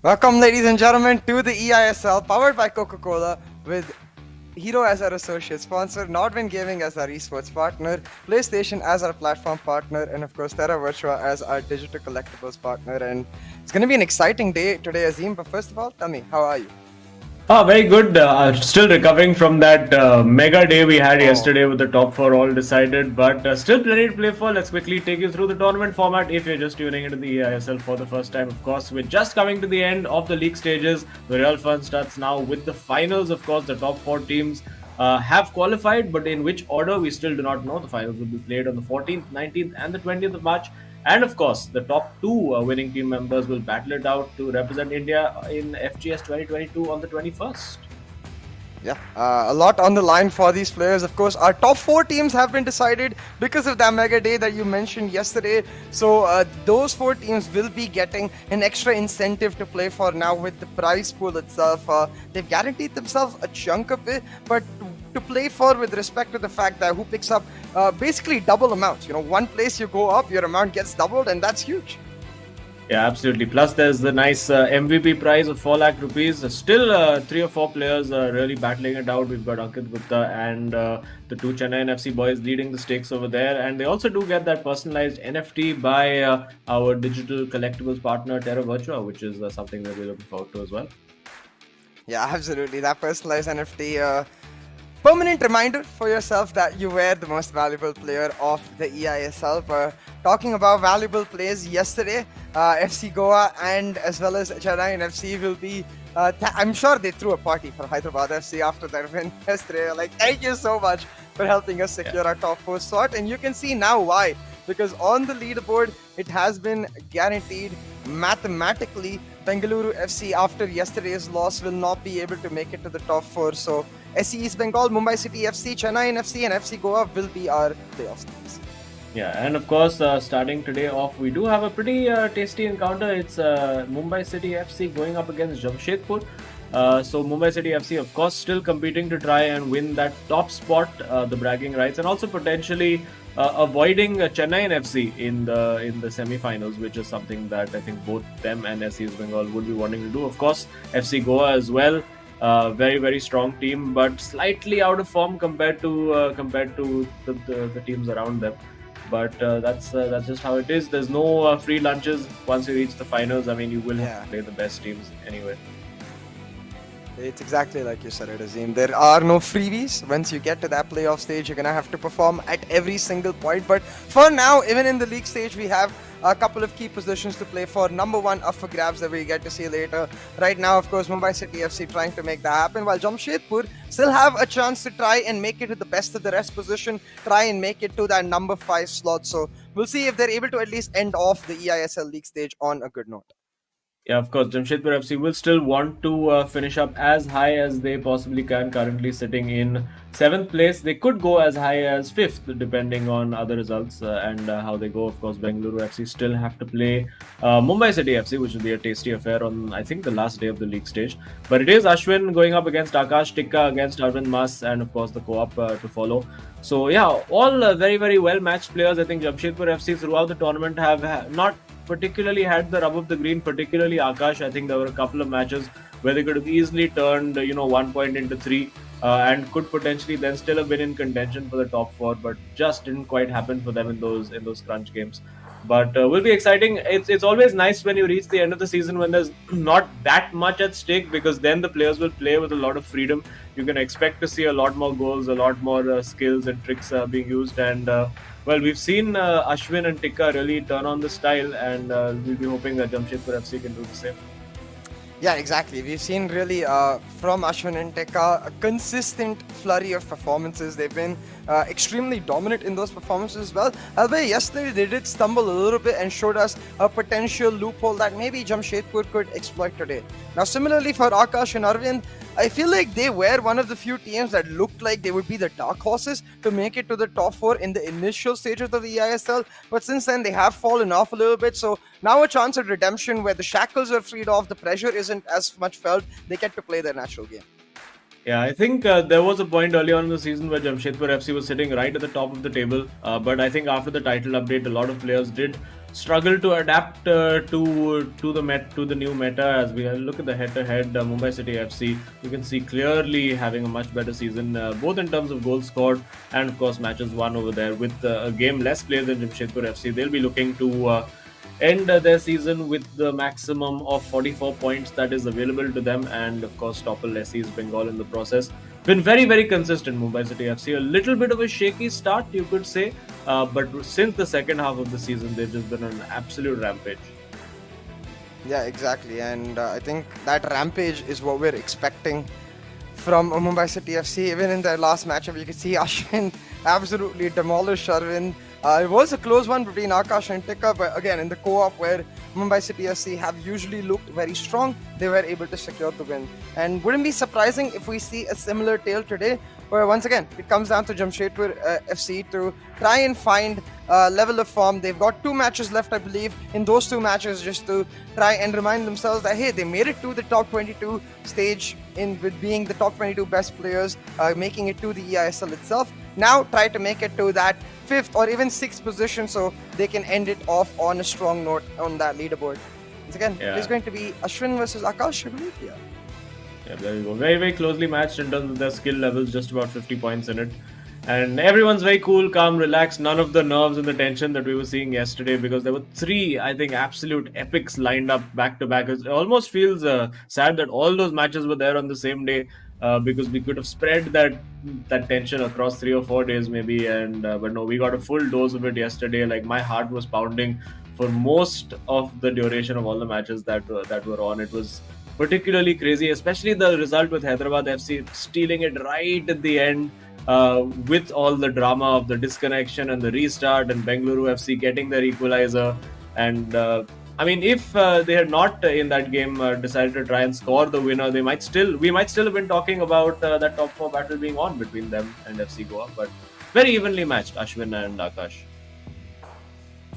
Welcome, ladies and gentlemen, to the eISL, powered by Coca-Cola, with Hero as our associate sponsor, Nordwind Gaming as our esports partner, PlayStation as our platform partner, and of course Terra Virtua as our digital collectibles partner. And it's going to be an exciting day today, Azim. But first of all, tell me, how are you? Very good. Still recovering from that mega day we had yesterday with the top four all decided, but still plenty to play for. Let's quickly take you through the tournament format if you're just tuning into the eISL for the first time. Of course, we're just coming to the end of the league stages. The real fun starts now with the finals. Of course, the top four teams have qualified, but in which order we still do not know. The finals will be played on the 14th, 19th, and the 20th of March. And of course, the top two winning team members will battle it out to represent India in FGS 2022 on the 21st. Yeah, a lot on the line for these players. Of course, our top four teams have been decided because of that mega day that you mentioned yesterday. So those four teams will be getting an extra incentive to play for now with the prize pool itself. They've guaranteed themselves a chunk of it, but to play for with respect to the fact that who picks up basically double amounts. You know, one place you go up, your amount gets doubled, and that's huge. Yeah, absolutely. Plus, there's the nice MVP prize of 4 lakh rupees. Still, 3 or 4 players really battling it out. We've got Ankit Gupta and the two Chennai FC boys leading the stakes over there. And they also do get that personalized NFT by our digital collectibles partner, Terra Virtua, which is something that we're looking forward to as well. Yeah, absolutely. That personalized NFT. Permanent reminder for yourself that you were the most valuable player of the eISL. But talking about valuable plays, yesterday, FC Goa and as well as Chennai FC will be. I'm sure they threw a party for Hyderabad FC after their win yesterday. Like, thank you so much for helping us secure our top four slot. And you can see now why. Because on the leaderboard, it has been guaranteed mathematically. Bengaluru FC, after yesterday's loss, will not be able to make it to the top four. So SC East Bengal, Mumbai City FC, Chennai FC, and FC Goa will be our playoff teams. Yeah, and of course, starting today off, we do have a pretty tasty encounter. It's Mumbai City FC going up against Jamshedpur. So Mumbai City FC, of course, still competing to try and win that top spot, the bragging rights, and also potentially avoiding Chennai FC in the semi-finals, which is something that I think both them and SC East Bengal would be wanting to do. Of course, FC Goa as well. Very, very strong team, but slightly out of form compared to the teams around them. But that's just how it is. There's no free lunches once you reach the finals. I mean, you will have to play the best teams anyway. It's exactly like you said it, Azim. There are no freebies. Once you get to that playoff stage, you're going to have to perform at every single point. But for now, even in the league stage, we have a couple of key positions to play for. Number one up for grabs that we get to see later. Right now, of course, Mumbai City FC trying to make that happen, while Jamshedpur still have a chance to try and make it to the best of the rest position, try and make it to that number 5 slot. So we'll see if they're able to at least end off the eISL league stage on a good note. Yeah, of course, Jamshedpur FC will still want to finish up as high as they possibly can, currently sitting in 7th place. They could go as high as 5th, depending on other results and how they go. Of course, Bengaluru FC still have to play Mumbai City FC, which will be a tasty affair on, I think, the last day of the league stage. But it is Ashwin going up against Akash, Tikka against Arvind Mas, and of course, the co-op to follow. So, yeah, all very, very well-matched players. I think Jamshedpur FC throughout the tournament have not particularly had the rub of the green, particularly Akash. I think there were a couple of matches where they could have easily turned 1 point into 3 and could potentially then still have been in contention for the top 4, but just didn't quite happen for them in those crunch games. But will be exciting. It's always nice when you reach the end of the season when there's not that much at stake, because then the players will play with a lot of freedom. You can expect to see a lot more goals, a lot more skills and tricks being used, and well, we've seen Ashwin and Tikka really turn on the style, and we'll be hoping that Jamshedpur FC can do the same. Yeah, exactly. We've seen really from Ashwin and Tekka a consistent flurry of performances. They've been extremely dominant in those performances as well. Albeit yesterday they did stumble a little bit and showed us a potential loophole that maybe Jamshedpur could exploit today. Now, similarly for Akash and Arvind, I feel like they were one of the few teams that looked like they would be the dark horses to make it to the top 4 in the initial stages of the eISL. But since then, they have fallen off a little bit. So now a chance at redemption where the shackles are freed off, the pressure isn't as much felt. They get to play their natural game. Yeah, I think there was a point early on in the season where Jamshedpur FC was sitting right at the top of the table. But I think after the title update, a lot of players did struggled to adapt to the new meta. As we look at the head-to-head, Mumbai City FC, you can see clearly having a much better season, both in terms of goals scored and of course matches won over there. With a game less played than Jamshedpur FC, they'll be looking to end their season with the maximum of 44 points that is available to them, and of course topple SE's Bengal in the process. Been very consistent, Mumbai City FC. A little bit of a shaky start, you could say, but since the second half of the season, they've just been on an absolute rampage. Yeah, exactly. And I think that rampage is what we're expecting from Mumbai City FC. Even in their last matchup, you could see Ashwin absolutely demolish Arvind. It was a close one between Akash and Tika, but again, in the co-op where Mumbai City FC have usually looked very strong, they were able to secure the win. And wouldn't be surprising if we see a similar tale today, where once again, it comes down to Jamshedpur FC to try and find a level of form. They've got 2 matches left, I believe, in those 2 matches, just to try and remind themselves that, hey, they made it to the top 22 stage with being the top 22 best players, making it to the eISL itself. Now try to make it to that 5th or even 6th position so they can end it off on a strong note on that leaderboard. Once again, it is going to be Ashwin versus Akash, I believe. Yeah, there you go. Very closely matched in terms of their skill levels, just about 50 points in it. And everyone's very cool, calm, relaxed. None of the nerves and the tension that we were seeing yesterday, because there were 3, I think, absolute epics lined up back to back. It almost feels sad that all those matches were there on the same day, because we could have spread that tension across 3 or 4 days maybe. And but no, we got a full dose of it yesterday. Like, my heart was pounding for most of the duration of all the matches that were on. It was particularly crazy, especially the result with Hyderabad FC stealing it right at the end, with all the drama of the disconnection and the restart, and Bengaluru FC getting their equalizer. And I mean, if they had not in that game decided to try and score the winner, we might still have been talking about that top 4 battle being on between them and FC Goa. But very evenly matched, Ashwin and Akash.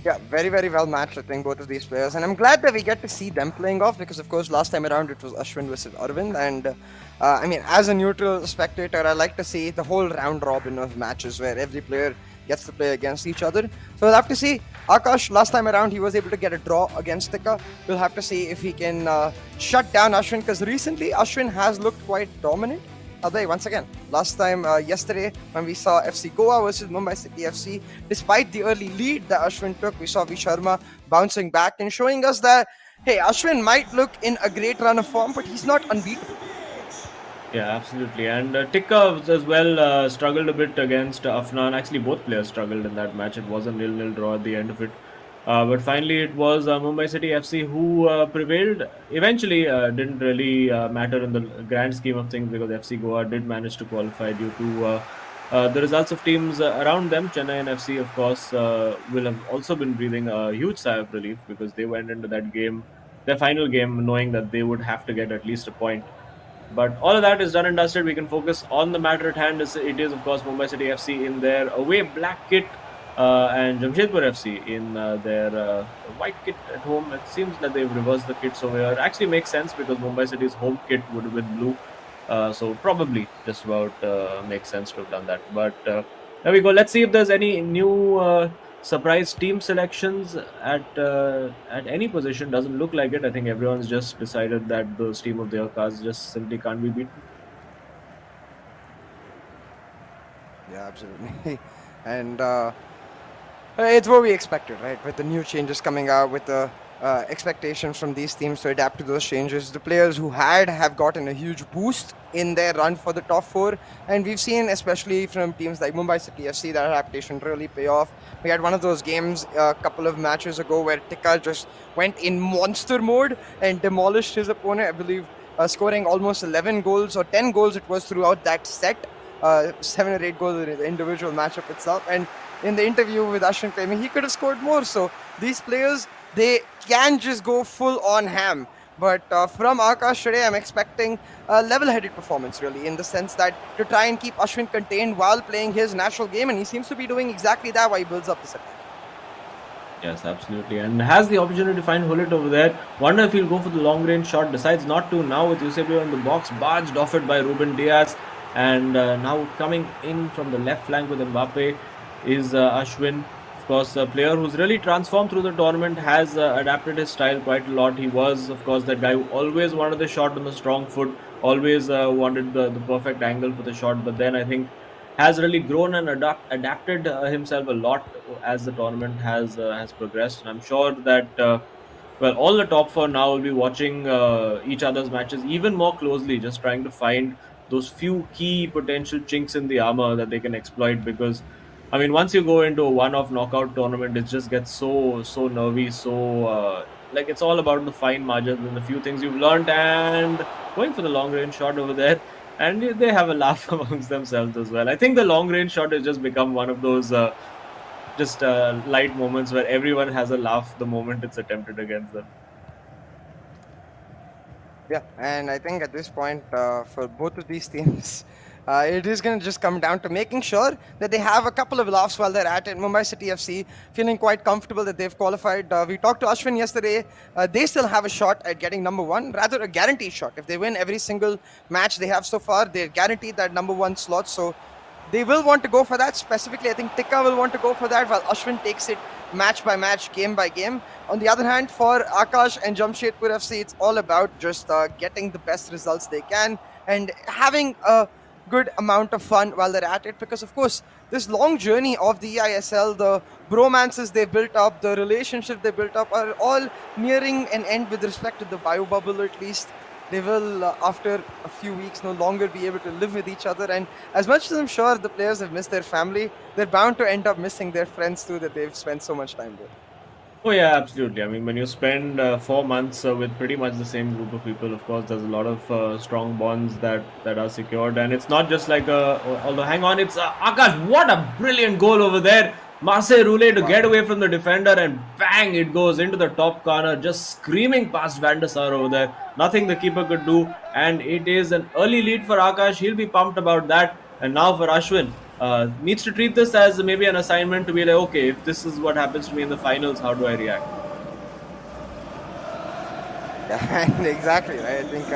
Yeah, very well matched, I think, both of these players. And I'm glad that we get to see them playing off, because, of course, last time around it was Ashwin versus Arvind. And I mean, as a neutral spectator, I like to see the whole round robin of matches where every player gets to play against each other. So we'll have to see. Akash, last time around, he was able to get a draw against Tika. We'll have to see if he can shut down Ashwin, because recently Ashwin has looked quite dominant. Although, once again, last time, yesterday, when we saw FC Goa versus Mumbai City FC, despite the early lead that Ashwin took, we saw V Sharma bouncing back and showing us that, hey, Ashwin might look in a great run of form, but he's not unbeatable. Yeah, absolutely. And Tika as well struggled a bit against Afnan. Actually, both players struggled in that match. It was a 0-0 draw at the end of it. But finally, it was Mumbai City FC who prevailed. Eventually, didn't really matter in the grand scheme of things, because FC Goa did manage to qualify due to the results of teams around them. Chennai and FC, of course, will have also been breathing a huge sigh of relief, because they went into that game, their final game, knowing that they would have to get at least a point. But all of that is done and dusted. We can focus on the matter at hand. It is, of course, Mumbai City FC in their away black kit, and Jamshedpur FC in their white kit at home. It seems that they've reversed the kits over here. It actually makes sense, because Mumbai City's home kit would have been blue. So probably just about makes sense to have done that. But there we go. Let's see if there's any new surprise team selections at any position. Doesn't look like it. I think everyone's just decided that those team of their cars just simply can't be beaten. Yeah, absolutely. And it's what we expected, right? With the new changes coming out, with the expectations from these teams to adapt to those changes. The players who have gotten a huge boost in their run for the top 4, and we've seen, especially from teams like Mumbai City FC, that adaptation really pay off. We had one of those games a couple of matches ago where Tika just went in monster mode and demolished his opponent, I believe, scoring almost 11 goals or 10 goals it was throughout that set. 7 or 8 goals in the individual matchup itself. And in the interview with Ashwin claiming he could have scored more. So these players, they can just go full on ham. But from Akash today, I'm expecting a level-headed performance, really, in the sense that to try and keep Ashwin contained while playing his natural game, and he seems to be doing exactly that while he builds up this attack. Yes, absolutely. And has the opportunity to find Hullet over there. Wonder if he'll go for the long-range shot. Decides not to now, with Eusebio in the box, barged off it by Ruben Diaz. And now coming in from the left flank with Mbappe is Ashwin. Of course, a player who's really transformed through the tournament, has adapted his style quite a lot. He was, of course, that guy who always wanted the shot on the strong foot, always wanted the perfect angle for the shot. But then I think has really grown and adapted himself a lot as the tournament has progressed. And I'm sure that well, all the top four now will be watching each other's matches even more closely, just trying to find those few key potential chinks in the armor that they can exploit. Because, I mean, once you go into a one-off knockout tournament, it just gets so nervy, so like it's all about the fine margins and the few things you've learned, and going for the long-range shot over there. And they have a laugh amongst themselves as well. I think the long-range shot has just become one of those just light moments where everyone has a laugh the moment it's attempted against them. Yeah, and I think at this point, for both of these teams, it is going to just come down to making sure that they have a couple of laughs while they're at it. Mumbai City FC feeling quite comfortable that they've qualified. We talked to Ashwin yesterday. They still have a shot at getting number one, rather a guaranteed shot. If they win every single match they have so far, they're guaranteed that number one slot. So they will want to go for that. Specifically, I think Tikka will want to go for that, while Ashwin takes it match by match, game by game. On the other hand, for Akash and Jamshedpur FC, it's all about just getting the best results they can and having a good amount of fun while they're at it. Because, of course, this long journey of the eISL, the bromances they built up, the relationship they built up are all nearing an end with respect to the bio bubble, at least. They will, after a few weeks, no longer be able to live with each other. And as much as I'm sure the players have missed their family, they're bound to end up missing their friends too that they've spent so much time with. Oh yeah, absolutely. I mean, when you spend 4 months with pretty much the same group of people, of course, there's a lot of strong bonds that are secured, and it's not just like a. Although, hang on, it's Akash. What a brilliant goal over there! Marseille Roulette to get away from the defender, and bang, it goes into the top corner, just screaming past Van der Sar over there. Nothing the keeper could do, and it is an early lead for Akash. He'll be pumped about that. And now for Ashwin, needs to treat this as maybe an assignment to be like, okay, if this is what happens to me in the finals, how do I react? And exactly, right? I think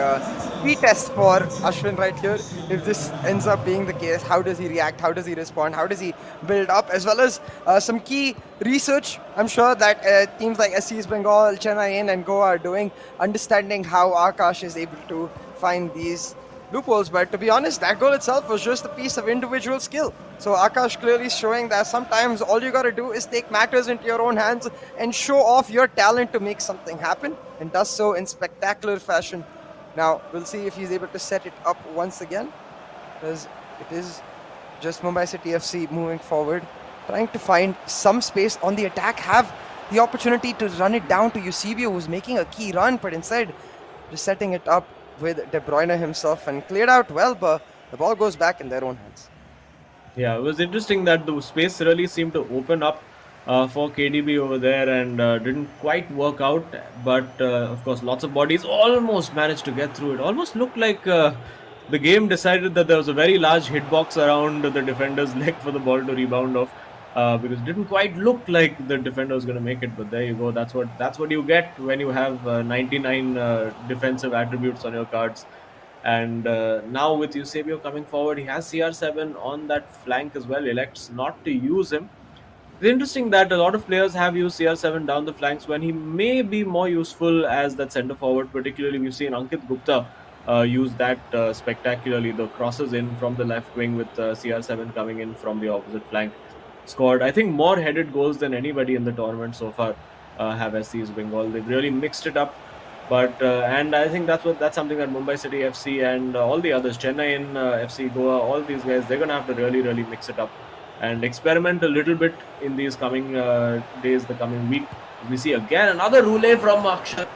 key test for Ashwin right here. If this ends up being the case, how does he react? How does he respond? How does he build up? As well as some key research. I'm sure that teams like SC East Bengal, Chennai and Goa are doing, understanding how Akash is able to find these loopholes. But to be honest, that goal itself was just a piece of individual skill. So Akash clearly showing that sometimes all you got to do is take matters into your own hands and show off your talent to make something happen, and does so in spectacular fashion. Now we'll see if he's able to set it up once again, because it is just Mumbai City FC moving forward, trying to find some space on the attack, have the opportunity to run it down to Eusebio, who's making a key run, but instead just setting it up with De Bruyne himself and cleared out well, but the ball goes back in their own hands. Yeah, it was interesting that the space really seemed to open up for KDB over there, and didn't quite work out. But of course, lots of bodies almost managed to get through it. Almost looked like the game decided that there was a very large hitbox around the defender's leg for the ball to rebound off. Because it didn't quite look like the defender was going to make it, but there you go. That's what you get when you have 99 defensive attributes on your cards. And now with Eusebio coming forward, he has CR7 on that flank as well. Elects not to use him. It's interesting that a lot of players have used CR7 down the flanks when he may be more useful as that centre forward. Particularly, we've seen Ankit Gupta use that spectacularly. The crosses in from the left wing with CR7 coming in from the opposite flank. Scored, I think, more headed goals than anybody in the tournament so far have SC East Bengal. They've really mixed it up. But and I think that's something that Mumbai City FC and all the others, Chennai and FC Goa, all these guys, they're gonna have to really mix it up and experiment a little bit in these coming days, the coming week. We see again another roulette from Akshat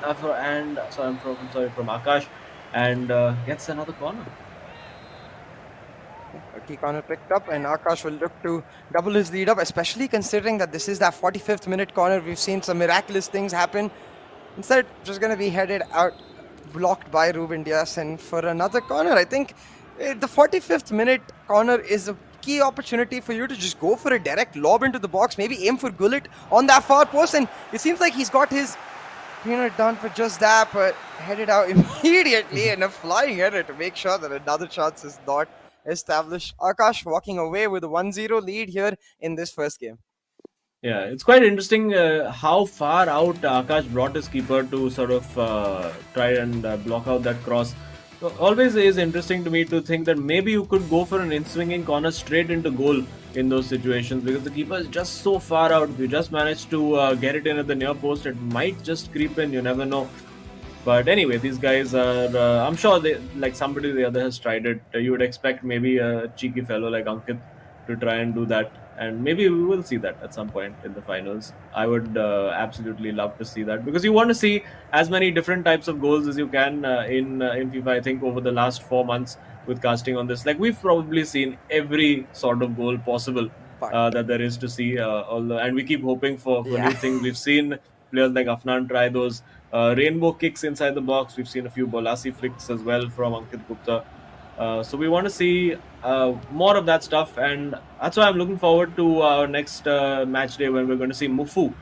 from Akash, and gets another corner. A key corner picked up, and Akash will look to double his lead up, especially considering that this is that 45th minute corner. We've seen some miraculous things happen. Instead, just going to be headed out, blocked by Ruben Dias, and for another corner. I think the 45th minute corner is a key opportunity for you to just go for a direct lob into the box, maybe aim for Gullit on that far post, and it seems like he's got his done for just that, but headed out immediately in a flying header to make sure that another chance is not established. Akash walking away with a 1-0 lead here in this first game. Yeah, it's quite interesting how far out Akash brought his keeper to sort of try and block out that cross. So always is interesting to me to think that maybe you could go for an in-swinging corner straight into goal in those situations, because the keeper is just so far out. If you just manage to get it in at the near post, it might just creep in. You never know. But anyway, these guys are. I'm sure they, like somebody or the other has tried it. You would expect maybe a cheeky fellow like Ankit to try and do that, and maybe we will see that at some point in the finals. I would absolutely love to see that, because you want to see as many different types of goals as you can in FIFA. I think over the last 4 months with casting on this, like we've probably seen every sort of goal possible But that there is to see. Although, and we keep hoping for yeah, new things. We've seen players like Afnan try those rainbow kicks inside the box. We've seen a few Bolasi flicks as well from Ankit Gupta. So we want to see more of that stuff, and that's why I'm looking forward to our next match day when we're going to see Mufu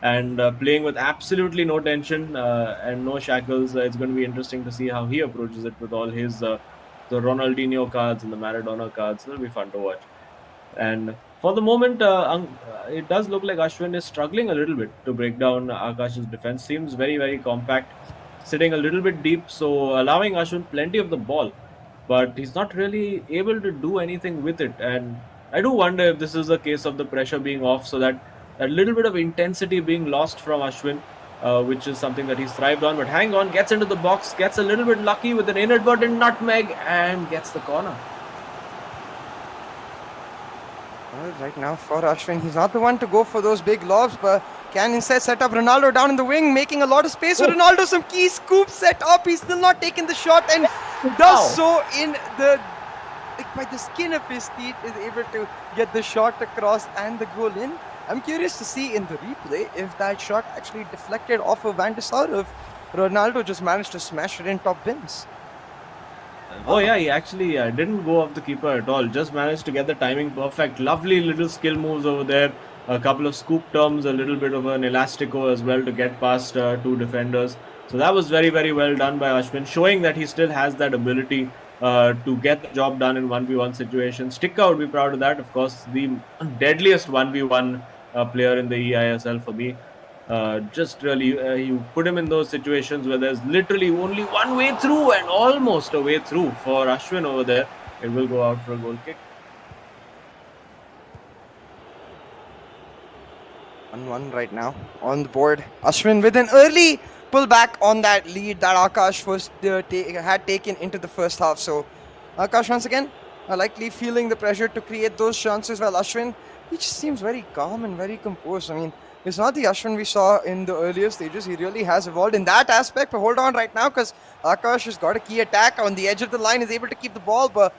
and playing with absolutely no tension and no shackles. It's going to be interesting to see how he approaches it with all his the Ronaldinho cards and the Maradona cards. It'll be fun to watch. And for the moment, it does look like Ashwin is struggling a little bit to break down Akash's defense. Seems very, very compact, sitting a little bit deep, so allowing Ashwin plenty of the ball, but he's not really able to do anything with it. And I do wonder if this is a case of the pressure being off, so that a little bit of intensity being lost from Ashwin, which is something that he's thrived on. But hang on, gets into the box, gets a little bit lucky with an inadvertent nutmeg, and gets the corner. well, right now for Ashwin, he's not the one to go for those big lobs, but can instead set up Ronaldo down in the wing, making a lot of space for Ronaldo. Some key scoop set up. He's still not taking the shot and does so in the by the skin of his teeth, is able to get the shot across and the goal in. I'm curious to see in the replay if that shot actually deflected off of Van der Sar, or if Ronaldo just managed to smash it in top bins. Oh yeah, he actually didn't go off the keeper at all. Just managed to get the timing perfect. Lovely little skill moves over there. A couple of scoop turns, a little bit of an elastico as well to get past two defenders. So that was very, very well done by Ashwin, showing that he still has that ability to get the job done in 1v1 situations. Sticka would be proud of that. Of course, the deadliest 1v1 player in the eISL for me. Just really, you put him in those situations where there's literally only one way through and almost a way through for Ashwin over there. It will go out for a goal kick. 1-1 right now on the board. Ashwin with an early pullback on that lead that Akash first had taken into the first half. So Akash once again likely feeling the pressure to create those chances, while Ashwin, he just seems very calm and very composed. I mean, it's not the Ashwin we saw in the earlier stages. He really has evolved in that aspect. But hold on right now, because Akash has got a key attack on the edge of the line, is able to keep the ball, but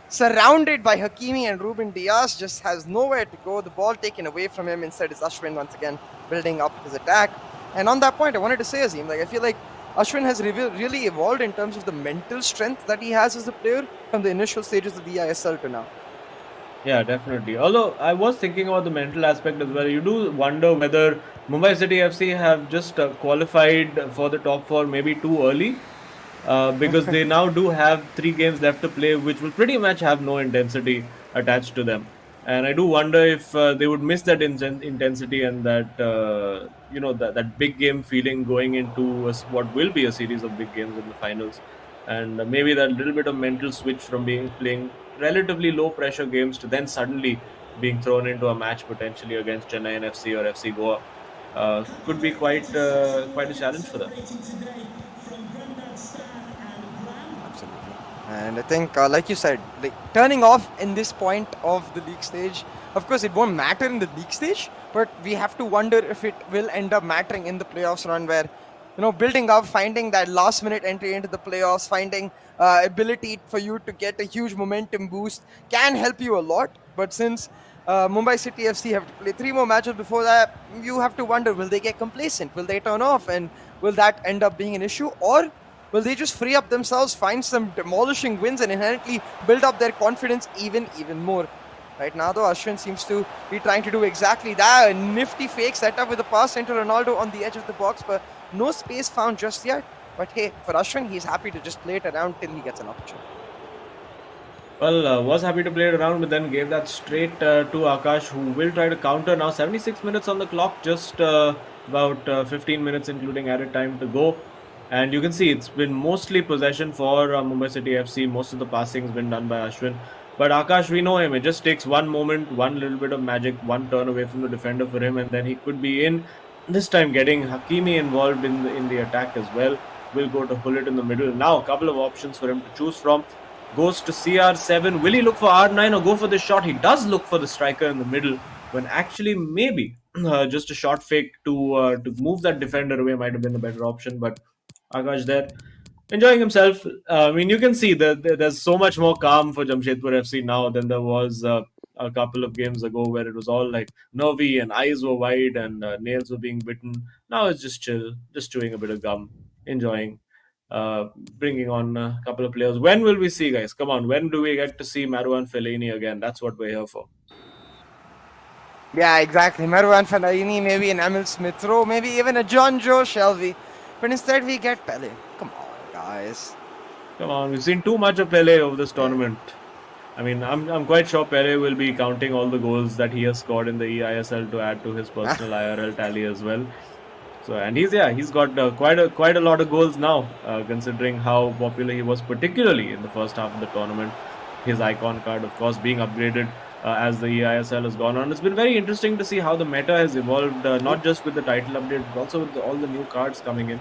surrounded by Hakimi and Ruben Diaz, just has nowhere to go. The ball taken away from him. Instead is Ashwin once again building up his attack. And on that point, I wanted to say, Azim, like, I feel like Ashwin has really evolved in terms of the mental strength that he has as a player from the initial stages of the eISL to now. Yeah, definitely. Although I was thinking about the mental aspect as well. You do wonder whether Mumbai City FC have just qualified for the top four maybe too early, because they now do have 3 games left to play, which will pretty much have no intensity attached to them. And I do wonder if they would miss that intensity and that that big game feeling going into what will be a series of big games in the finals, and maybe that little bit of mental switch from playing relatively low pressure games to then suddenly being thrown into a match potentially against Chennai FC or FC Goa could be quite a challenge for them. Absolutely. And I think, like you said, like turning off in this point of the league stage, of course, it won't matter in the league stage, but we have to wonder if it will end up mattering in the playoffs run, where, building up, finding that last minute entry into the playoffs, finding ability for you to get a huge momentum boost can help you a lot. But since Mumbai City FC have to play 3 more matches before that, you have to wonder, will they get complacent? Will they turn off? And will that end up being an issue? Or will they just free up themselves, find some demolishing wins, and inherently build up their confidence even more? Right now, though, Ashwin seems to be trying to do exactly that. A nifty fake setup with a pass into Ronaldo on the edge of the box, but no space found just yet. But hey, for Ashwin, he's happy to just play it around till he gets an opportunity. Well, was happy to play it around, but then gave that straight to Akash, who will try to counter now. 76 minutes on the clock, just about 15 minutes, including added time to go. And you can see it's been mostly possession for Mumbai City FC. Most of the passing's been done by Ashwin. But Akash, we know him. It just takes one moment, one little bit of magic, one turn away from the defender for him, and then he could be in. This time, getting Hakimi involved in the attack as well. Will go to pull it in the middle. Now, a couple of options for him to choose from. Goes to CR7. Will he look for R9 or go for the shot? He does look for the striker in the middle, when actually maybe just a short fake to move that defender away might have been a better option. But Akash there enjoying himself. I mean, you can see that there's so much more calm for Jamshedpur FC now than there was a couple of games ago, where it was all like nervy and eyes were wide and nails were being bitten. Now it's just chill, just chewing a bit of gum, enjoying, bringing on a couple of players. When will we see, guys? Come on, when do we get to see Marouane Fellaini again? That's what we're here for. Yeah, exactly. Marwan Fellaini, maybe an Emil Smith Rowe, maybe even a John Joe Shelby. But instead we get Pele. Come on, guys. Come on, we've seen too much of Pele over this tournament. I mean, I'm quite sure Pele will be counting all the goals that he has scored in the eISL to add to his personal IRL tally as well. So, and he's got quite a lot of goals now, considering how popular he was, particularly in the first half of the tournament. His icon card, of course, being upgraded as the eISL has gone on. It's been very interesting to see how the meta has evolved, not just with the title update, but also with all the new cards coming in.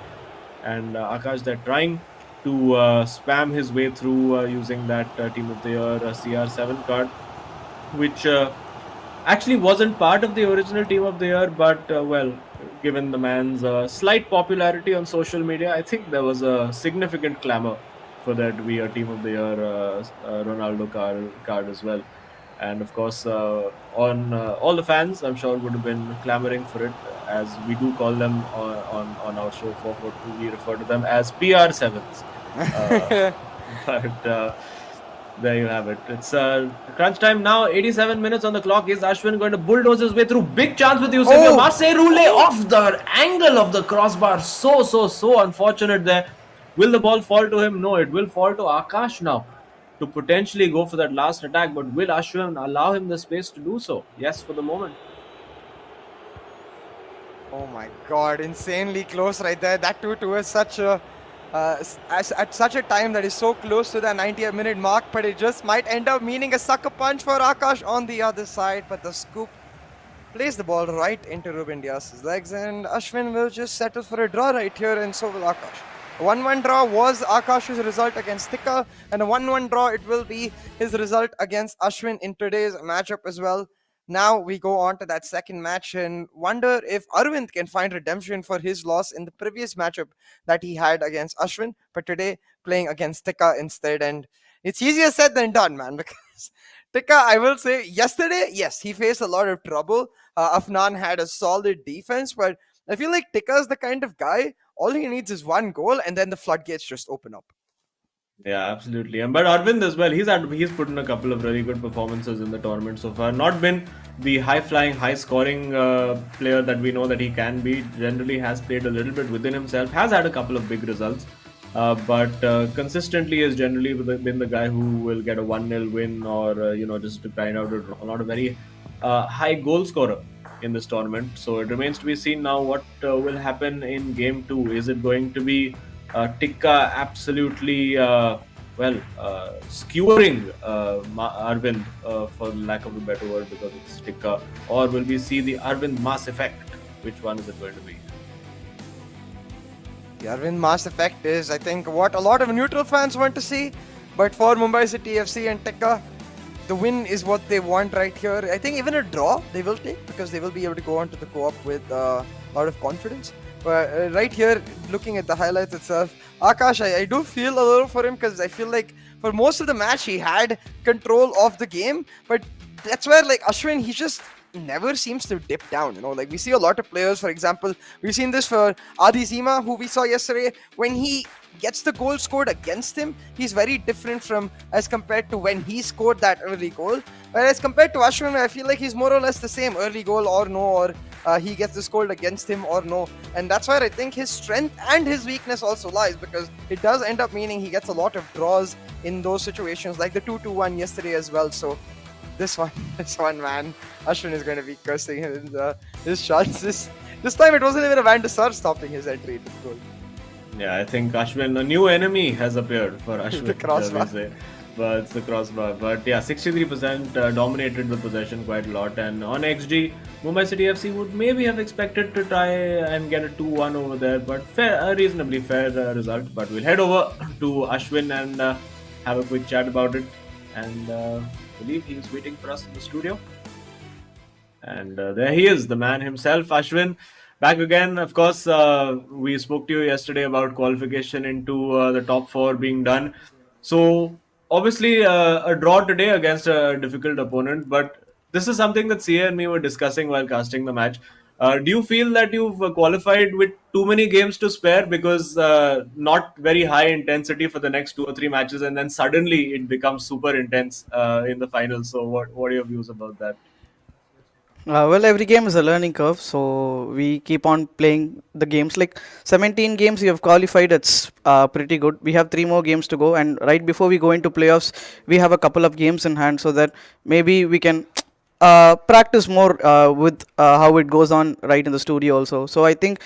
And Akash, they're trying to spam his way through using that Team of the Year CR7 card, which actually wasn't part of the original Team of the Year, but well, given the man's slight popularity on social media, I think there was a significant clamor for that to be a Team of the Year Ronaldo card as well. And of course, on all the fans, I'm sure, would have been clamoring for it, as we do call them on our show. We refer to them as PR7s. But there you have it. It's crunch time now. 87 minutes on the clock. Is Ashwin going to bulldoze his way through? Big chance with Eusebio. Marseille off the angle of the crossbar. So unfortunate there. Will the ball fall to him? No, it will fall to Akash now to potentially go for that last attack. But will Ashwin allow him the space to do so? Yes, for the moment. Oh my god, insanely close right there. That too towards such a at such a time that is so close to the 90th minute mark, but it just might end up meaning a sucker punch for Akash on the other side. But the scoop plays the ball right into Ruben Diaz's legs, and Ashwin will just settle for a draw right here, and so will Akash. A 1-1 draw was Akash's result against Tikka, and a 1-1 draw it will be his result against Ashwin in today's matchup as well. Now we go on to that second match and wonder if Arvind can find redemption for his loss in the previous matchup that he had against Ashwin, but today playing against Tikka instead. And it's easier said than done, man, because Tikka, I will say, yesterday, yes, he faced a lot of trouble. Afnan had a solid defense, but I feel like Tikka is the kind of guy, all he needs is one goal and then the floodgates just open up. Yeah, absolutely. And but Arvind as well, he's put in a couple of really good performances in the tournament so far. Not been the high-flying, high-scoring player that we know that he can be. Generally has played a little bit within himself, has had a couple of big results, but consistently has generally been the guy who will get a 1-0 win or just to grind out a draw. Not a very high goal scorer in this tournament. So it remains to be seen now what will happen in game 2. Is it going to be Tikka absolutely skewering Arvind, for lack of a better word, because it's Tikka, or will we see the Arvind Mass effect? Which one is it going to be? The Arvind Mass effect is, I think, what a lot of neutral fans want to see, but for Mumbai City FC and Tikka, the win is what they want right here. I think even a draw they will take, because they will be able to go on to the co-op with a lot of confidence. But right here, looking at the highlights itself, Akash, I do feel a little for him, because I feel like for most of the match he had control of the game, but that's where like Ashwin, he just never seems to dip down. Like we see a lot of players, for example, we've seen this for Adi Zima, who we saw yesterday, when he gets the goal scored against him, he's very different from as compared to when he scored that early goal. Whereas compared to Ashwin, I feel like he's more or less the same, early goal or no, or he gets this goal against him or no. And that's where I think his strength and his weakness also lies, because it does end up meaning he gets a lot of draws in those situations, like the 2-2-1 yesterday as well. So this one man, Ashwin is going to be cursing his shots. This time it wasn't even a Van der Sar stopping his entry into the goal. Yeah, I think Ashwin, a new enemy has appeared for Ashwin. The crossbar. But it's the crossbar. But yeah, 63% dominated the possession quite a lot. And on XG, Mumbai City FC would maybe have expected to try and get a 2-1 over there. But a reasonably fair result. But we'll head over to Ashwin and have a quick chat about it. And I believe he's waiting for us in the studio. And there he is, the man himself, Ashwin. Back again. Of course, we spoke to you yesterday about qualification into the top 4 being done. So, obviously, a draw today against a difficult opponent. But this is something that CA and me were discussing while casting the match. Do you feel that you've qualified with too many games to spare, because not very high intensity for the next 2 or 3 matches, and then suddenly it becomes super intense in the final? So, what are your views about that? Well, every game is a learning curve, so we keep on playing the games. Like 17 games we have qualified, it's pretty good. We have 3 more games to go, and right before we go into playoffs, we have a couple of games in hand, so that maybe we can practice more with how it goes on right in the studio also. So I think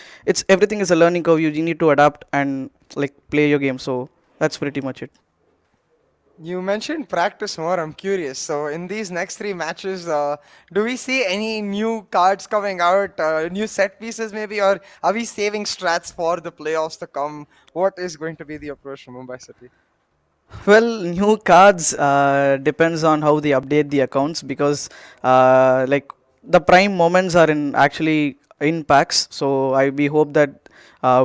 everything is a learning curve. You need to adapt and like play your game. So that's pretty much it. You mentioned practice more. I'm curious. So in these next 3 matches, do we see any new cards coming out, new set pieces maybe, or are we saving strats for the playoffs to come? What is going to be the approach from Mumbai City? Well, new cards depends on how they update the accounts, because like the prime moments are actually in packs. So we hope that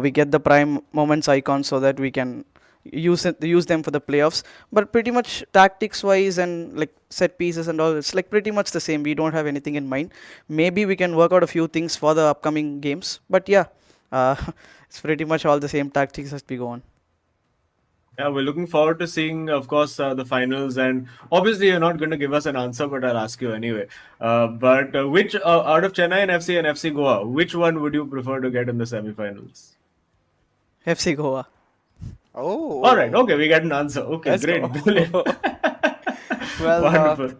we get the prime moments icon so that we can use them for the playoffs. But pretty much tactics wise and like set pieces and all, it's like pretty much the same. We don't have anything in mind. Maybe we can work out a few things for the upcoming games, but yeah, it's pretty much all the same tactics as we go on. Yeah, we're looking forward to seeing, of course, the finals. And obviously, you're not going to give us an answer, but I'll ask you anyway. But which, out of Chennai FC and FC Goa, which one would you prefer to get in the semi-finals? FC Goa. Oh. All right. Okay, we get an answer. Okay, Let's great. go. Well, Wonderful.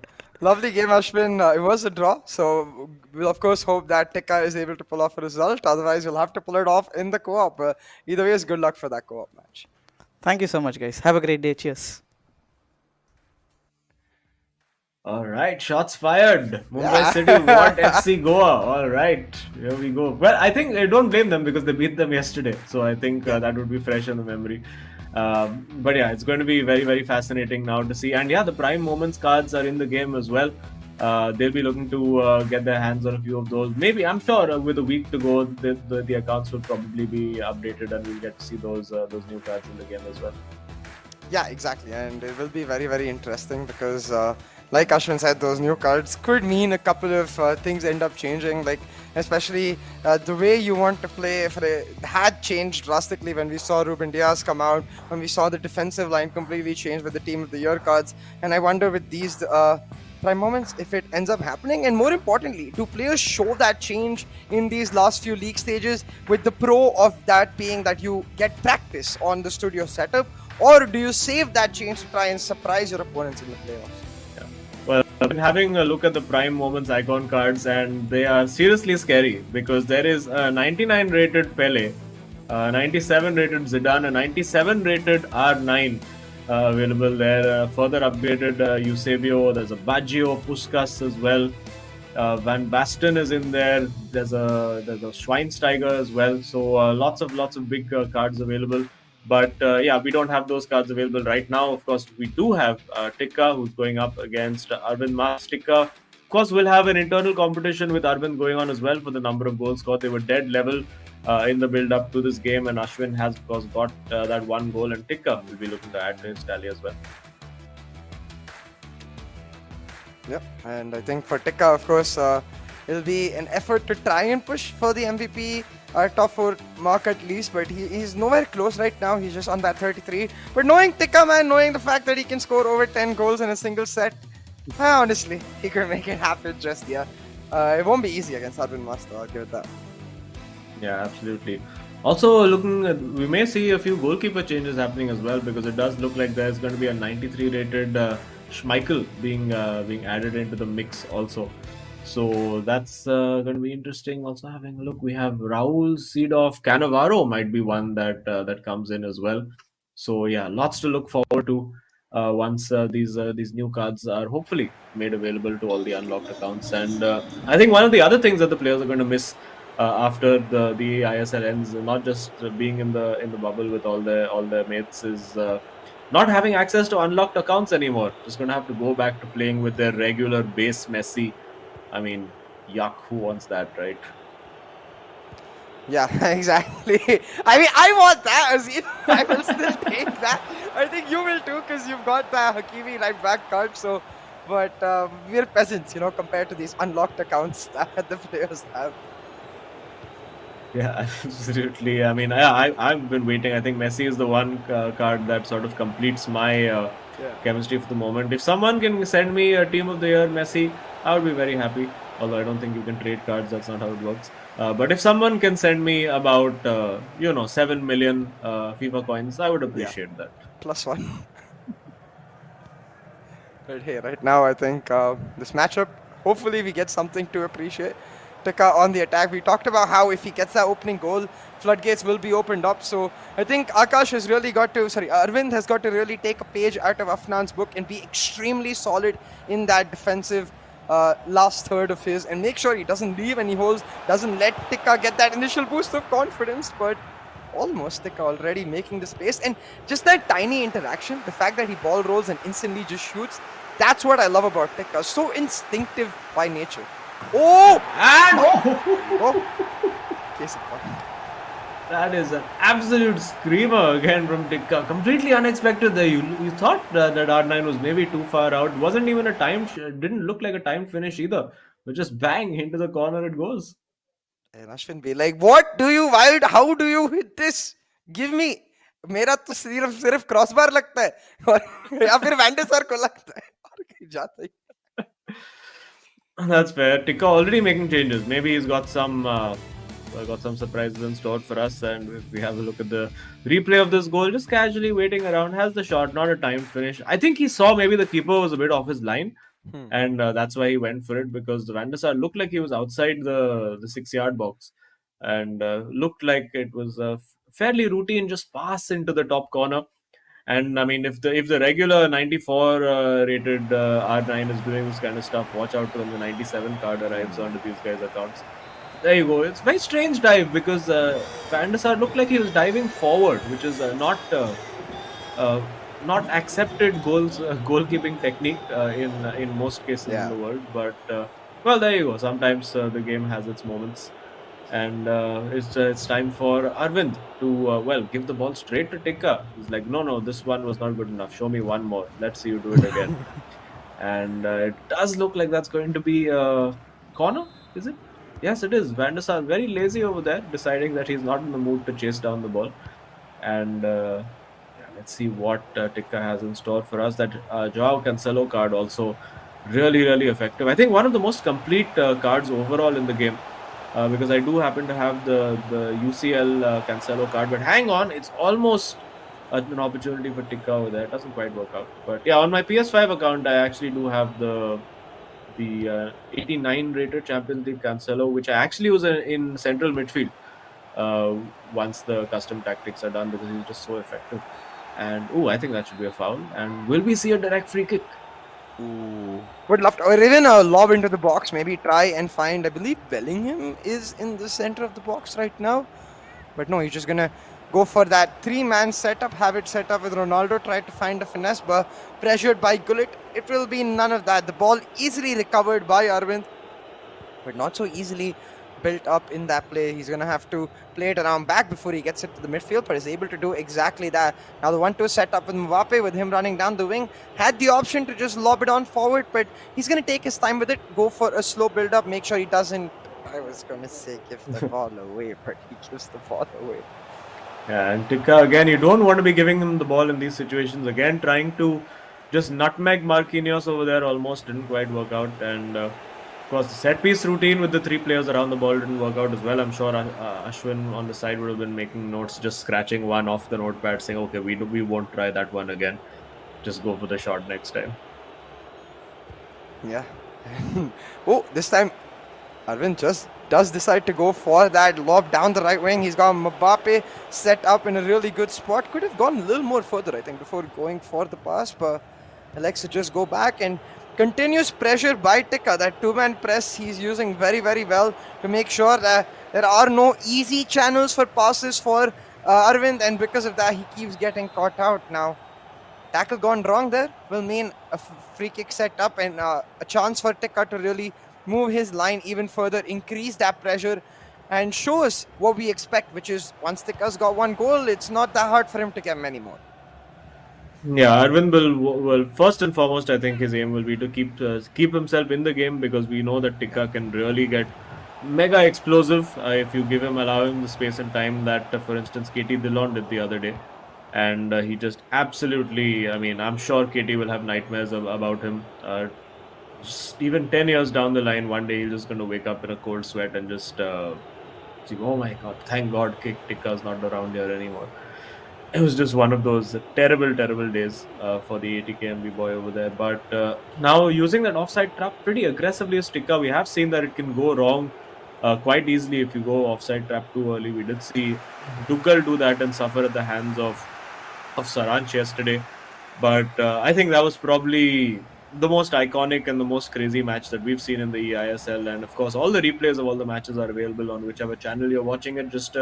lovely game, Ashwin. It was a draw, so we'll of course hope that Tikka is able to pull off a result. Otherwise, you'll have to pull it off in the co-op. Either way, good luck for that co-op match. Thank you so much, guys. Have a great day. Cheers. All right, shots fired. Mumbai Yeah. City want FC Goa. All right, here we go. Well, I think I don't blame them because they beat them yesterday. So I think that would be fresh in the memory. But yeah, it's going to be very, very fascinating now to see. And yeah, the prime moments cards are in the game as well. They'll be looking to get their hands on a few of those. Maybe, I'm sure, with a week to go, the accounts will probably be updated and we'll get to see those new cards in the game as well. Yeah, exactly. And it will be very, very interesting because, like Ashwin said, those new cards could mean a couple of things end up changing. Like, especially the way you want to play had changed drastically when we saw Ruben Diaz come out, when we saw the defensive line completely change with the Team of the Year cards. And I wonder with these prime moments if it ends up happening, and more importantly, do players show that change in these last few league stages, with the pro of that being that you get practice on the studio setup, or do you save that change to try and surprise your opponents in the playoffs? Well, I've been having a look at the prime moments icon cards, and they are seriously scary because there is a 99 rated Pele, 97 rated Zidane, a 97 rated R9 available there. Further upgraded Eusebio. There's a Baggio, Puskas as well. Van Basten is in there. There's a Schweinsteiger as well. So lots of big cards available. But yeah, we don't have those cards available right now. Of course, we do have Tikka, who's going up against Arvind Mas. Tikka, of course, will have an internal competition with Arvind going on as well for the number of goals scored. They were dead level in the build-up to this game, and Ashwin has, of course, got that one goal, and Tikka will be looking to add to his tally as well. Yep, and I think for Tikka, of course, it'll be an effort to try and push for the MVP top 4 mark at least, but he's nowhere close right now. He's just on that 33. But knowing Tika, man, knowing the fact that he can score over 10 goals in a single set, honestly, he could make it happen just here. It won't be easy against Arvind Master, I'll give it that. Yeah, absolutely. Also, looking at, we may see a few goalkeeper changes happening as well, because it does look like there's going to be a 93 rated Schmeichel being added into the mix also. So that's going to be interesting. Also having a look, we have Raul Seedorf, Cannavaro might be one that comes in as well. So yeah, lots to look forward to once these new cards are hopefully made available to all the unlocked accounts. And I think one of the other things that the players are going to miss after the eISL ends, not just being in the bubble with all their mates, is not having access to unlocked accounts anymore. Just going to have to go back to playing with their regular base Messi. I mean, yuck, who wants that, right? Yeah, exactly. I mean, I want that, Azim. I will still take that. I think you will too, because you've got the Hakimi right back card. So, but we're peasants, compared to these unlocked accounts that the players have. Yeah, absolutely. I mean, I've been waiting. I think Messi is the one card that sort of completes my chemistry for the moment. If someone can send me a Team of the Year Messi, I would be very happy. Although I don't think you can trade cards, that's not how it works. But if someone can send me about 7 million FIFA coins, I would appreciate that. +1. But hey, right now I think this matchup, hopefully we get something to appreciate. Tika on the attack. We talked about how if he gets that opening goal, floodgates will be opened up. So I think Arvind has got to really take a page out of Afnan's book and be extremely solid in that defensive last third of his, and make sure he doesn't leave any holes, doesn't let Tika get that initial boost of confidence, but almost Tika already making the space. And just that tiny interaction, the fact that he ball rolls and instantly just shoots, that's what I love about Tika. So instinctive by nature. Oh! And Case in point. That is an absolute screamer again from Tika. Completely unexpected there. You thought that R9 was maybe too far out. Wasn't even a time. Didn't look like a time finish either. But just bang into the corner it goes. And Ashwin be like, what do you wild? How do you hit this? Give me. मेरा तो सिर्फ crossbar लगता है या फिर वैंडेसर को लगता है और कहीं जाता ही. That's fair. Tika already making changes. Maybe he's got some surprises in store for us. And if we have a look at the replay of this goal, just casually waiting around, has the shot, not a time finish. I think he saw maybe the keeper was a bit off his line, and that's why he went for it, because the Van der Sar looked like he was outside the 6-yard box, and looked like it was a fairly routine just pass into the top corner. And I mean, if the regular 94 rated R9 is doing this kind of stuff, watch out when the 97 card arrives onto these guys' accounts. There you go. It's a very strange dive, because Van der Sar looked like he was diving forward, which is not accepted goalkeeping technique in most cases in the world. But well, there you go. Sometimes the game has its moments. And it's time for Arvind to give the ball straight to Tika. He's like, no, this one was not good enough. Show me one more. Let's see you do it again. And it does look like that's going to be a corner, is it? Yes, it is. Van der Sar very lazy over there, deciding that he's not in the mood to chase down the ball. And let's see what Tika has in store for us. That Joao Cancelo card also really, really effective. I think one of the most complete cards overall in the game. Because I do happen to have the UCL Cancelo card. But hang on, it's almost an opportunity for Tika over there. It doesn't quite work out. But yeah, on my PS5 account, I actually do have the 89 rated Champions League Cancelo, which I actually was in central midfield once the custom tactics are done, because he's just so effective. And I think that should be a foul. And will we see a direct free kick? Would love to, or even a lob into the box, maybe try and find, I believe Bellingham is in the center of the box right now, but no, he's just gonna go for that 3-man setup, have it set up with Ronaldo, try to find a finesse, but pressured by Gullit. It will be none of that. The ball easily recovered by Arvind, but not so easily built up in that play. He's gonna have to play it around back before he gets it to the midfield, but is able to do exactly that. Now the 1-2 set up with Mbappe, with him running down the wing, had the option to just lob it on forward, but he's gonna take his time with it, go for a slow build up, make sure he doesn't I was gonna say give the ball away, but he gives the ball away. Yeah, and Tika, again, you don't want to be giving him the ball in these situations. Again, trying to just nutmeg Marquinhos over there almost didn't quite work out. And of course, the set piece routine with the three players around the ball didn't work out as well. I'm sure Ashwin on the side would have been making notes, just scratching one off the notepad, saying, okay, we won't try that one again. Just go for the shot next time. Yeah. Oh, this time Arvind just does decide to go for that lob down the right wing. He's got Mbappe set up in a really good spot. Could have gone a little more further, I think, before going for the pass, but elects to just go back, and continuous pressure by Tika. That two-man press he's using very, very well to make sure that there are no easy channels for passes for Arvind, and because of that, he keeps getting caught out now. Tackle gone wrong there will mean a free kick set up and a chance for Tika to really move his line even further, increase that pressure, and show us what we expect, which is once Tika's got one goal, it's not that hard for him to get many more. Yeah, Arvind will first and foremost, I think his aim will be to keep himself in the game, because we know that Tika can really get mega explosive if you allow him the space and time that, for instance, KT Dillon did the other day. And he just absolutely, I mean, I'm sure KT will have nightmares about him. Even 10 years down the line, one day he's just going to wake up in a cold sweat and just think, oh my God, thank God Tikka's not around here anymore. It was just one of those terrible, terrible days for the ATKMB boy over there. But now using that offside trap pretty aggressively as Tikka, we have seen that it can go wrong quite easily if you go offside trap too early. We did see Dukal do that and suffer at the hands of Saranch yesterday. But I think that was probably the most iconic and the most crazy match that we've seen in the eISL. And of course, all the replays of all the matches are available on whichever channel you're watching it. Just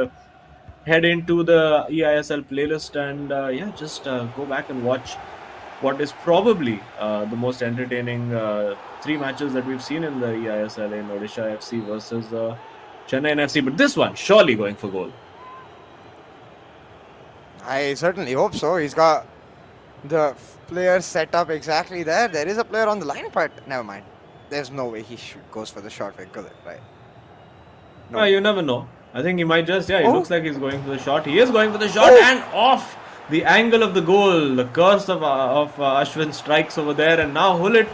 head into the eISL playlist and just go back and watch what is probably the most entertaining three matches that we've seen in the eISL in Odisha FC versus Chennai FC. But this one, surely going for goal. I certainly hope so. He's got the player set up exactly there. There is a player on the line, but never mind. There's no way he goes for the shot with Gullit, right? No. You never know. I think he might just, he looks like he's going for the shot. He is going for the shot and off the angle of the goal. The curse of Ashwin strikes over there, and now Hullet.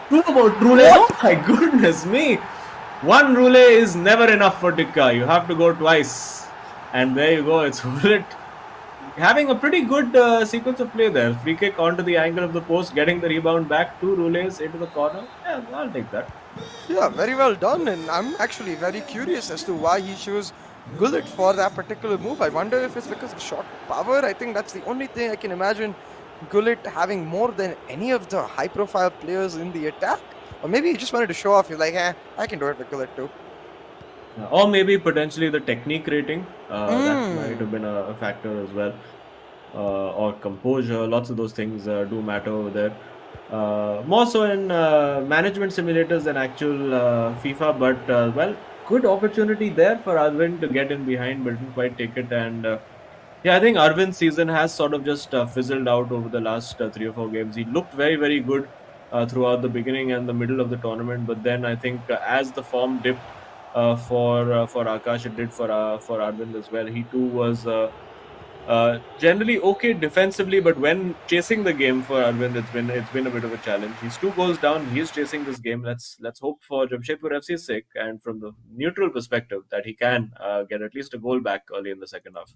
Two about Rule. Oh my goodness me. One Rule is never enough for Tikka. You have to go twice. And there you go. It's Hullet having a pretty good sequence of play there. Free kick onto the angle of the post, getting the rebound back, two Rules into the corner. Yeah, I'll take that. Yeah, very well done. And I'm actually very curious as to why he chose Gullit for that particular move. I wonder if it's because of shot power. I think that's the only thing I can imagine Gullit having more than any of the high-profile players in the attack. Or maybe he just wanted to show off. He's like, I can do it with Gullit too. Or maybe potentially the technique rating. That might have been a factor as well. Or composure. Lots of those things do matter over there. More so in management simulators than actual FIFA. But, good opportunity there for Arvind to get in behind, but didn't quite take it. And I think Arvind's season has sort of just fizzled out over the last 3 or 4 games. He looked very, very good throughout the beginning and the middle of the tournament. But then I think as the form dipped for Akash, it did for Arvind as well. He too was generally okay defensively, but when chasing the game for Arvind, it's been a bit of a challenge. He's 2 goals down. He's chasing this game. Let's hope for Jamshedpur FC's sake and from the neutral perspective that he can get at least a goal back early in the second half.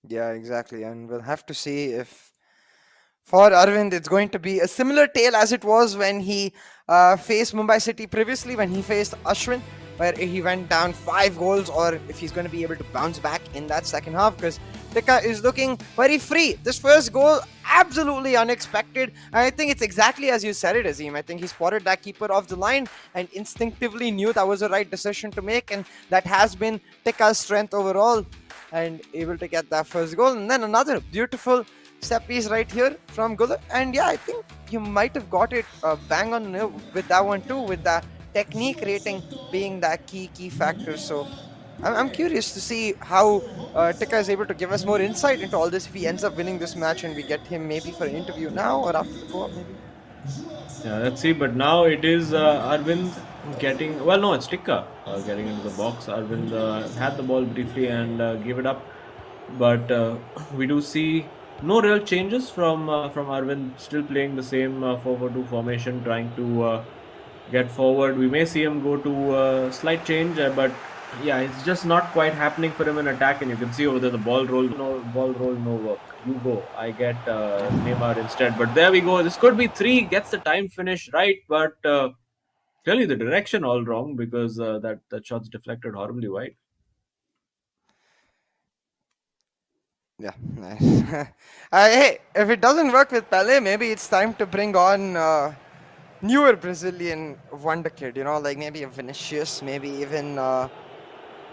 Yeah, exactly. And we'll have to see if for Arvind it's going to be a similar tale as it was when he faced Mumbai City previously, when he faced Ashwin, where he went down 5 goals, or if he's going to be able to bounce back in that second half, because Tikka is looking very free. This first goal, absolutely unexpected. And I think it's exactly as you said it, Azim. I think he spotted that keeper off the line and instinctively knew that was the right decision to make, and that has been Tikka's strength overall, and able to get that first goal. And then another beautiful set piece right here from Gullit. And I think you might have got it bang on with that one too, with that technique rating being that key factor. So I'm curious to see how Tikka is able to give us more insight into all this if he ends up winning this match and we get him maybe for an interview now or after the co-op maybe. Yeah, let's see. But now it is Arvind getting. Well, no, it's Tikka getting into the box. Arvind had the ball briefly and gave it up. But we do see no real changes from Arvind. Still playing the same 4-4-2 formation, trying to get forward. We may see him go to slight change, but yeah, it's just not quite happening for him in attack. And you can see over there the ball roll, no work. You go. I get Neymar instead. But there we go. This could be three. Gets the time finish right, but clearly the direction all wrong because that shot's deflected horribly wide. Yeah, nice. Hey, if it doesn't work with Pele, maybe it's time to bring on newer Brazilian wonder kid. Like maybe a Vinicius, maybe even a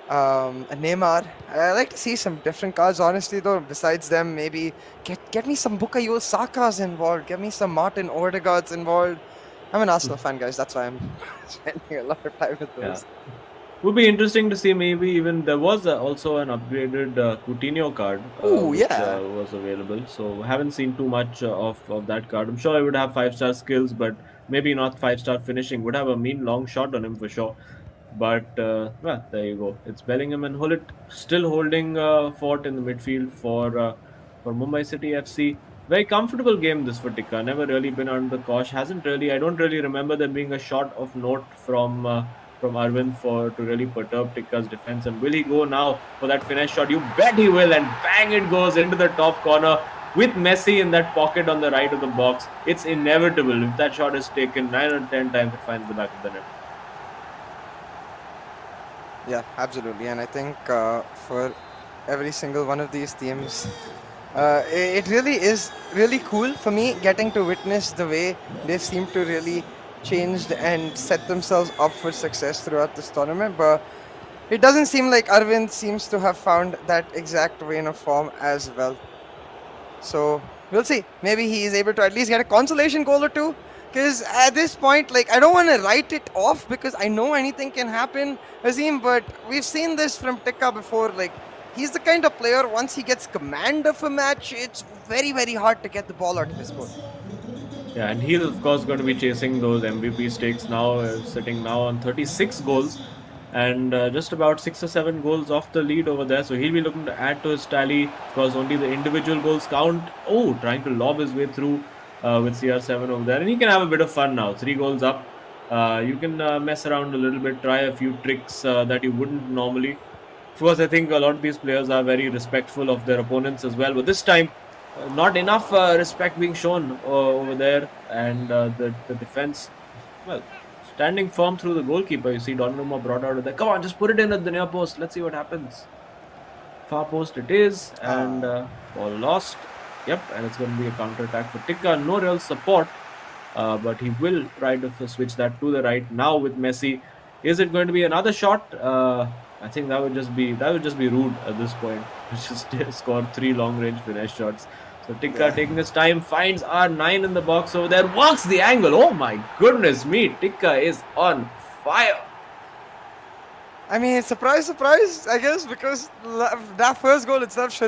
Neymar. I like to see some different cards, honestly, though. Besides them, maybe get me some Bukayo Saka's involved. Get me some Martin Odegaard's involved. I'm an Arsenal fan, guys. That's why I'm spending a lot of time with those. Yeah. Would be interesting to see maybe even there was also an upgraded Coutinho card which was available. So haven't seen too much of that card. I'm sure I would have 5-star skills, but maybe not 5-star finishing. Would have a mean long shot on him for sure. But well, there you go. It's Bellingham and Hullet still holding fort in the midfield for Mumbai City FC. Very comfortable game this for Tikka. Never really been under the cosh. Hasn't really. I don't really remember there being a shot of note from Arvind to really perturb Tikka's defense. And will he go now for that finesse shot? You bet he will. And bang, it goes into the top corner with Messi in that pocket on the right of the box. It's inevitable. If that shot is taken 9 or 10 times, it finds the back of the net. Yeah, absolutely. And I think for every single one of these teams, it really is really cool for me getting to witness the way they seem to really changed and set themselves up for success throughout this tournament. But it doesn't seem like Arvind seems to have found that exact vein of form as well. So we'll see. Maybe he is able to at least get a consolation goal or two. Because at this point, like, I don't want to write it off because I know anything can happen, Azim, but we've seen this from Tikka before. Like, he's the kind of player, once he gets command of a match, it's very, very hard to get the ball out of his goal. Yeah, and he's of course going to be chasing those MVP stakes now, sitting now on 36 goals and just about 6 or 7 goals off the lead over there. So he'll be looking to add to his tally because only the individual goals count. Oh, trying to lob his way through with CR7 over there. And he can have a bit of fun now. 3 goals up. You can mess around a little bit, try a few tricks that you wouldn't normally. Of course, I think a lot of these players are very respectful of their opponents as well. But this time, not enough respect being shown over there, and the defense, well, standing firm through the goalkeeper. You see Donnarumma brought out of there. Come on, just put it in at the near post. Let's see what happens. Far post it is, and ball lost. Yep, and it's going to be a counter attack for Tikka. No real support, but he will try to switch that to the right now with Messi. Is it going to be another shot? I think that would just be rude at this point. Just score 3 long-range finesse shots. So Tikka taking his time, finds R9 in the box over there, works the angle. Oh my goodness me, Tikka is on fire. I mean, surprise, surprise, I guess, because that first goal itself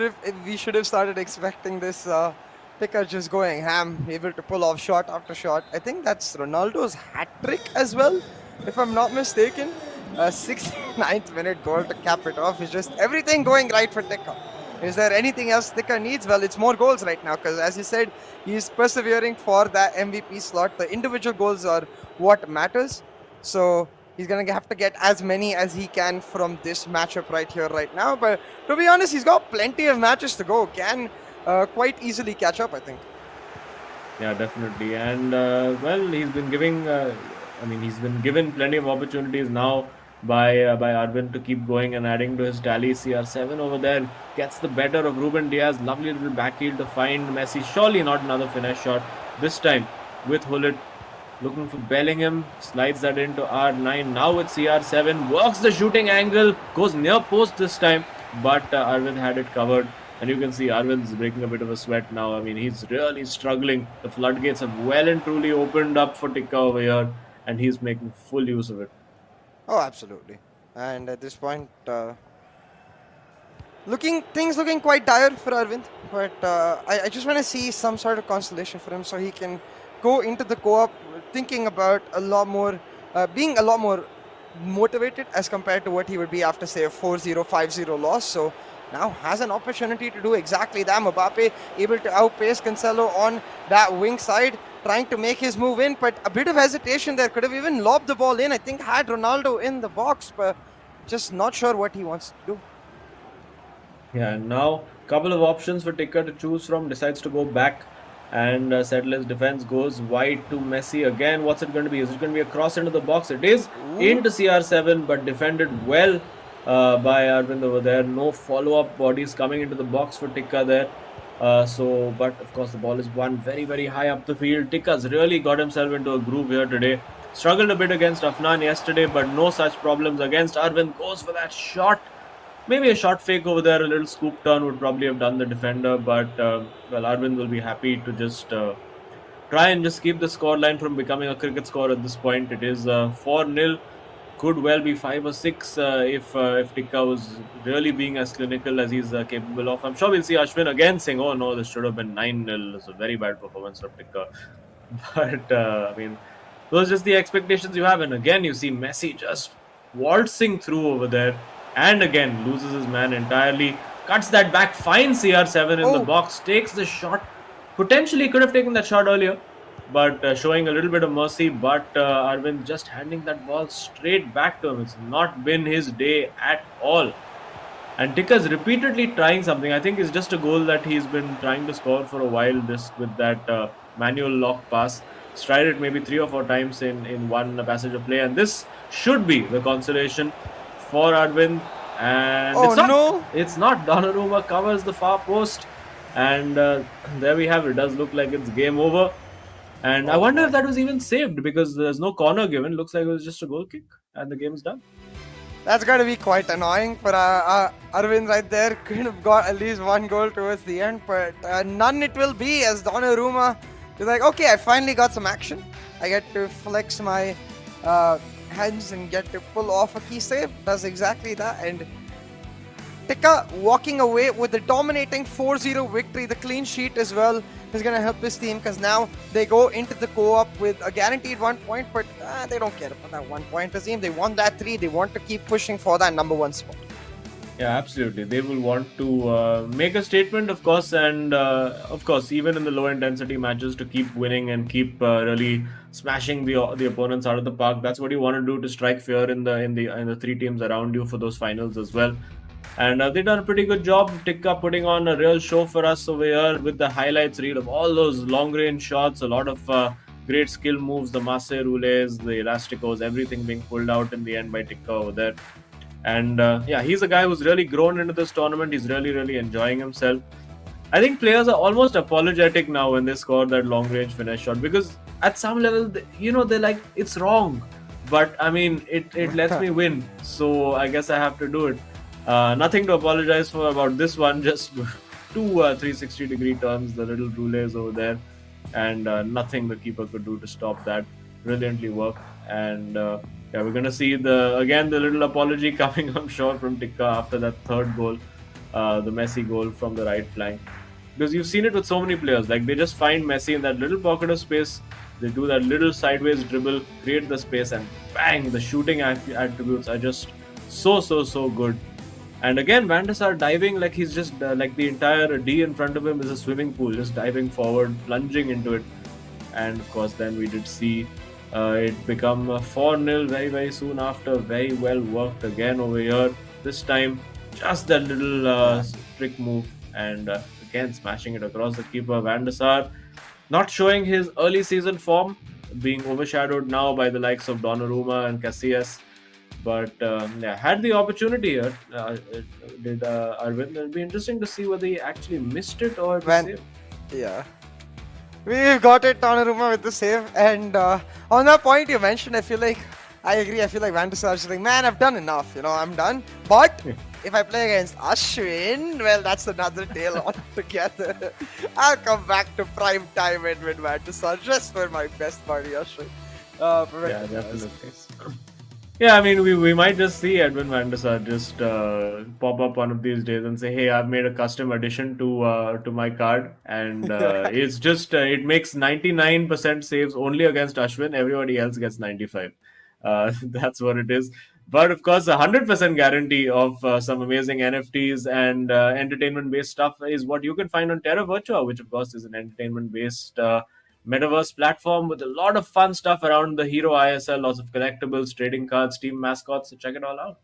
we should have started expecting this Tikka just going ham, able to pull off shot after shot. I think that's Ronaldo's hat trick as well, if I'm not mistaken. 69th minute goal to cap it off is just everything going right for Tikka. Is there anything else Tikka needs? Well, it's more goals right now because, as you said, he's persevering for that MVP slot. The individual goals are what matters. So he's going to have to get as many as he can from this matchup right here, right now. But to be honest, he's got plenty of matches to go. Can quite easily catch up, I think. Yeah, definitely. And, well, he's been given plenty of opportunities now by Arvind to keep going and adding to his tally. CR7 over there gets the better of Ruben Diaz. Lovely little back heel to find Messi. Surely not another finesse shot. This time with Hullet looking for Bellingham. Slides that into R9. Now with CR7. Works the shooting angle. Goes near post this time. But Arvind had it covered. And you can see Arvind's breaking a bit of a sweat now. I mean, he's really struggling. The floodgates have well and truly opened up for Tikka over here. And he's making full use of it. Oh, absolutely. And at this point, things looking quite dire for Arvind. But I just want to see some sort of consolation for him so he can go into the co-op thinking about a lot more, being a lot more motivated as compared to what he would be after, say, a 4-0, 5-0 loss. So now has an opportunity to do exactly that. Mbappe able to outpace Cancelo on that wing side, trying to make his move in, but a bit of hesitation there. Could have even lobbed the ball in. I think had Ronaldo in the box, but just not sure what he wants to do. Yeah, and now couple of options for Tika to choose from. Decides to go back and settle his defense. Goes wide to Messi again. What's it going to be? Is it going to be a cross into the box? It is into CR7, but defended well by Arvind over there. No follow-up bodies coming into the box for Tika there. But of course the ball is won very, very high up the field. Tikka's really got himself into a groove here today. Struggled a bit against Afnan yesterday, but no such problems against Arvind. Goes for that shot. Maybe a short fake over there, a little scoop turn would probably have done the defender, but well, Arvind will be happy to just try and just keep the scoreline from becoming a cricket score at this point. It is 4-0. Could well be 5 or 6 if Tikka was really being as clinical as he's capable of. I'm sure we'll see Ashwin again saying, "Oh no, this should have been 9-0. It's a very bad performance from Tikka." But I mean, those are just the expectations you have. And again, you see Messi just waltzing through over there. And again, loses his man entirely. Cuts that back, finds CR7 in the box, takes the shot. Potentially could have taken that shot earlier, but showing a little bit of mercy. But Arvind just handing that ball straight back to him. It's not been his day at all. And Tikka's repeatedly trying something. I think it's just a goal that he's been trying to score for a while, just with that manual lock pass. Tried it maybe 3 or 4 times in one passage of play. And this should be the consolation for Arvind, and it's not. Donnarumma covers the far post, and there we have it. It does look like it's game over, and I wonder if that was even saved, because there's no corner given. Looks like it was just a goal kick, and the game's done. That's got to be quite annoying for Arvind right there. Could have got at least one goal towards the end, but none it will be, as Donnarumma is like, okay, I finally got some action. I get to flex my hands and get to pull off a key save. Does exactly that, and Tikka walking away with the dominating 4-0 victory. The clean sheet as well is going to help this team, because now they go into the co-op with a guaranteed 1 point, but they don't care about that 1 point. Azim, they want that 3. They want to keep pushing for that number 1 spot. Yeah, absolutely. They will want to make a statement, of course, and of course, even in the low intensity matches, to keep winning and keep really smashing the opponents out of the park. That's what you want to do, to strike fear in the 3 teams around you for those finals as well. And they've done a pretty good job. Tikka putting on a real show for us over here with the highlights reel of all those long range shots, a lot of great skill moves, the masse roules, the elasticos, everything being pulled out in the end by Tikka over there. And yeah, he's a guy who's really grown into this tournament. He's really, really enjoying himself. I think players are almost apologetic now when they score that long-range finish shot, because at some level, they're like, it's wrong. But I mean, it lets me win. So I guess I have to do it. Nothing to apologize for about this one. Just 2 360-degree turns, the little roules over there. And nothing the keeper could do to stop that. Brilliantly worked. And yeah, we're going to see the little apology coming, I'm sure, from Tikka after that third goal, the Messi goal from the right flank. Because you've seen it with so many players. Like, they just find Messi in that little pocket of space. They do that little sideways dribble, create the space, and bang, the shooting attributes are just so good. And again, Van der Sar diving like he's just like the entire D in front of him is a swimming pool, just diving forward, plunging into it. And of course, then we did see it become 4-0 very, very soon after. Very well worked again over here. This time, just that little trick move, and again smashing it across the keeper. Van der Sar not showing his early season form, being overshadowed now by the likes of Donnarumma and Casillas. But yeah, had the opportunity here. Did Arvind? It'll be interesting to see whether he actually missed it or saved. Yeah. We've got it, Donnarumma with the save. And on that point you mentioned, I agree. I feel like Van der Sar is like, man, I've done enough. I'm done. But if I play against Ashwin, well, that's another tale altogether. I'll come back to prime time and win Van der Sar just for my best buddy Ashwin. Yeah, definitely. Yeah, I mean, we might just see Edwin van der Sar just pop up one of these days and say, "Hey, I've made a custom addition to my card, and it's just it makes 99% saves only against Ashwin. Everybody else gets 95. That's what it is. But of course, 100% guarantee of some amazing NFTs and entertainment-based stuff is what you can find on Terra Virtua, which of course is an entertainment-based metaverse platform with a lot of fun stuff around the Hero ISL, lots of collectibles, trading cards, team mascots. So check it all out.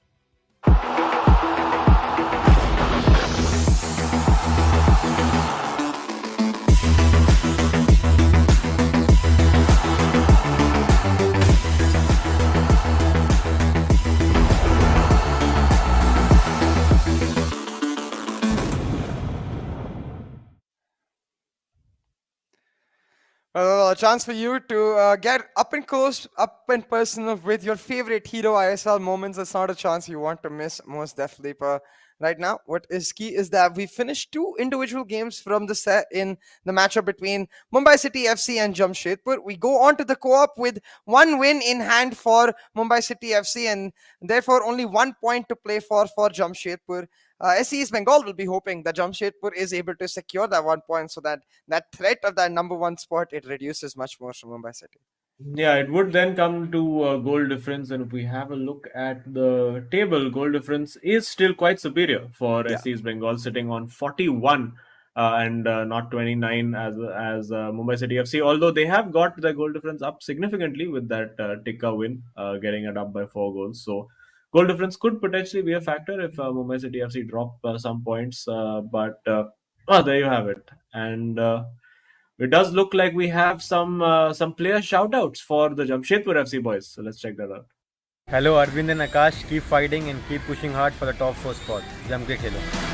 Well, a chance for you to get up and close, up and personal with your favorite Hero ISL moments. That's not a chance you want to miss, most definitely. But right now, what is key is that we finished two individual games from the set in the matchup between Mumbai City FC and Jamshedpur. We go on to the co-op with one win in hand for Mumbai City FC, and therefore only 1 point to play for Jamshedpur. SC East Bengal will be hoping that Jamshedpur is able to secure that 1 point so that that threat of that number one spot, it reduces much more from Mumbai City. Yeah, it would then come to goal difference, and if we have a look at the table, goal difference is still quite superior for Yeah. SC East Bengal, sitting on 41 and not 29 as Mumbai City FC. Although they have got their goal difference up significantly with that Tikka win, getting it up by 4 goals. So goal difference could potentially be a factor if Mumbai City FC drop some points. Well, there you have it, and. It does look like we have some player shoutouts for the Jamshedpur FC boys. So let's check that out. Hello Arvind and Akash, keep fighting and keep pushing hard for the top 4 spot. जम के खेलो.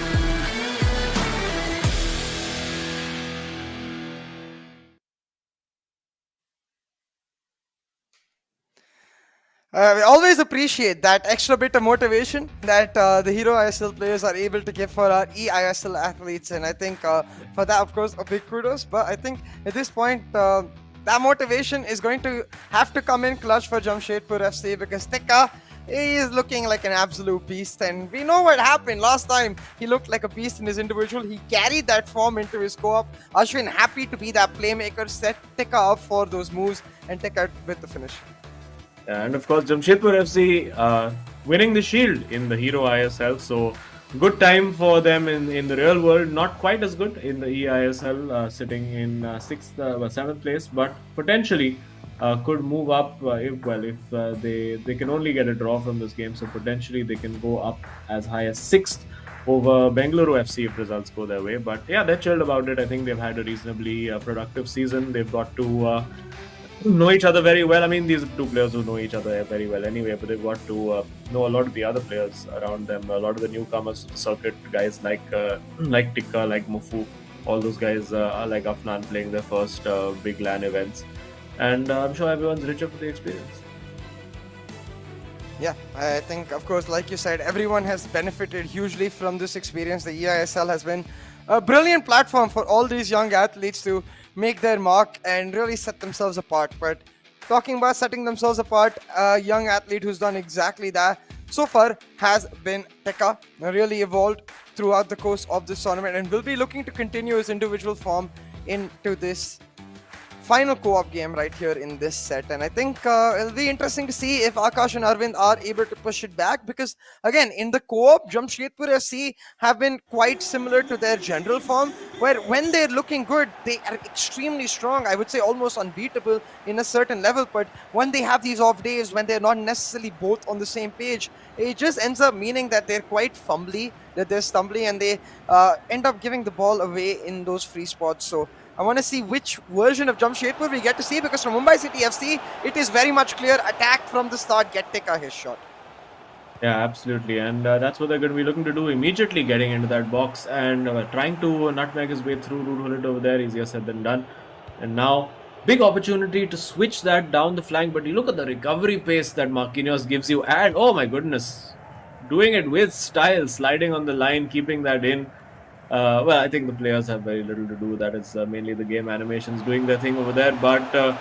We always appreciate that extra bit of motivation that the Hero ISL players are able to give for our eISL athletes, and I think for that, of course, a big kudos. But I think at this point, that motivation is going to have to come in clutch for Jamshedpur FC because Tikka is looking like an absolute beast, and we know what happened last time. He looked like a beast in his individual. He carried that form into his co-op. Ashwin happy to be that playmaker, set Tikka up for those moves, and Tikka with the finish. And of course, Jamshedpur FC winning the shield in the Hero ISL. So good time for them in the real world. Not quite as good in the eISL, sitting in 7th place, but potentially could move up if they can only get a draw from this game. So potentially they can go up as high as 6th over Bengaluru FC if results go their way. But yeah, they're chilled about it. I think they've had a reasonably productive season. They've got to know each other very well. I mean, these are two players who know each other very well anyway, but they've got to know a lot of the other players around them, a lot of the newcomers to the circuit, guys like Tikka, like Mufu, all those guys are like Afnan playing their first big LAN events. And I'm sure everyone's richer for the experience. Yeah, I think, of course, like you said, everyone has benefited hugely from this experience. The eISL has been a brilliant platform for all these young athletes to make their mark and really set themselves apart. But talking about setting themselves apart, a young athlete who's done exactly that so far has been Tikka, really evolved throughout the course of this tournament and will be looking to continue his individual form into this final co-op game right here in this set. And I think it'll be interesting to see if Akash and Arvind are able to push it back, because again, in the co-op, Jamshedpur FC have been quite similar to their general form, where when they're looking good, they are extremely strong. I would say almost unbeatable in a certain level, but when they have these off days, when they're not necessarily both on the same page, it just ends up meaning that they're quite fumbly, that they're stumbly, and they end up giving the ball away in those free spots. So I want to see which version of Jamshedpur we get to see, because from Mumbai City FC, it is very much clear attack from the start, get Tikka his shot. Yeah, absolutely. And that's what they're going to be looking to do, immediately getting into that box and trying to nutmeg his way through Rudhulit over there. Easier said than done. And now, big opportunity to switch that down the flank. But you look at the recovery pace that Marquinhos gives you. And, oh my goodness, doing it with style, sliding on the line, keeping that in. Well, I think the players have very little to do. That is mainly the game animations doing their thing over there. But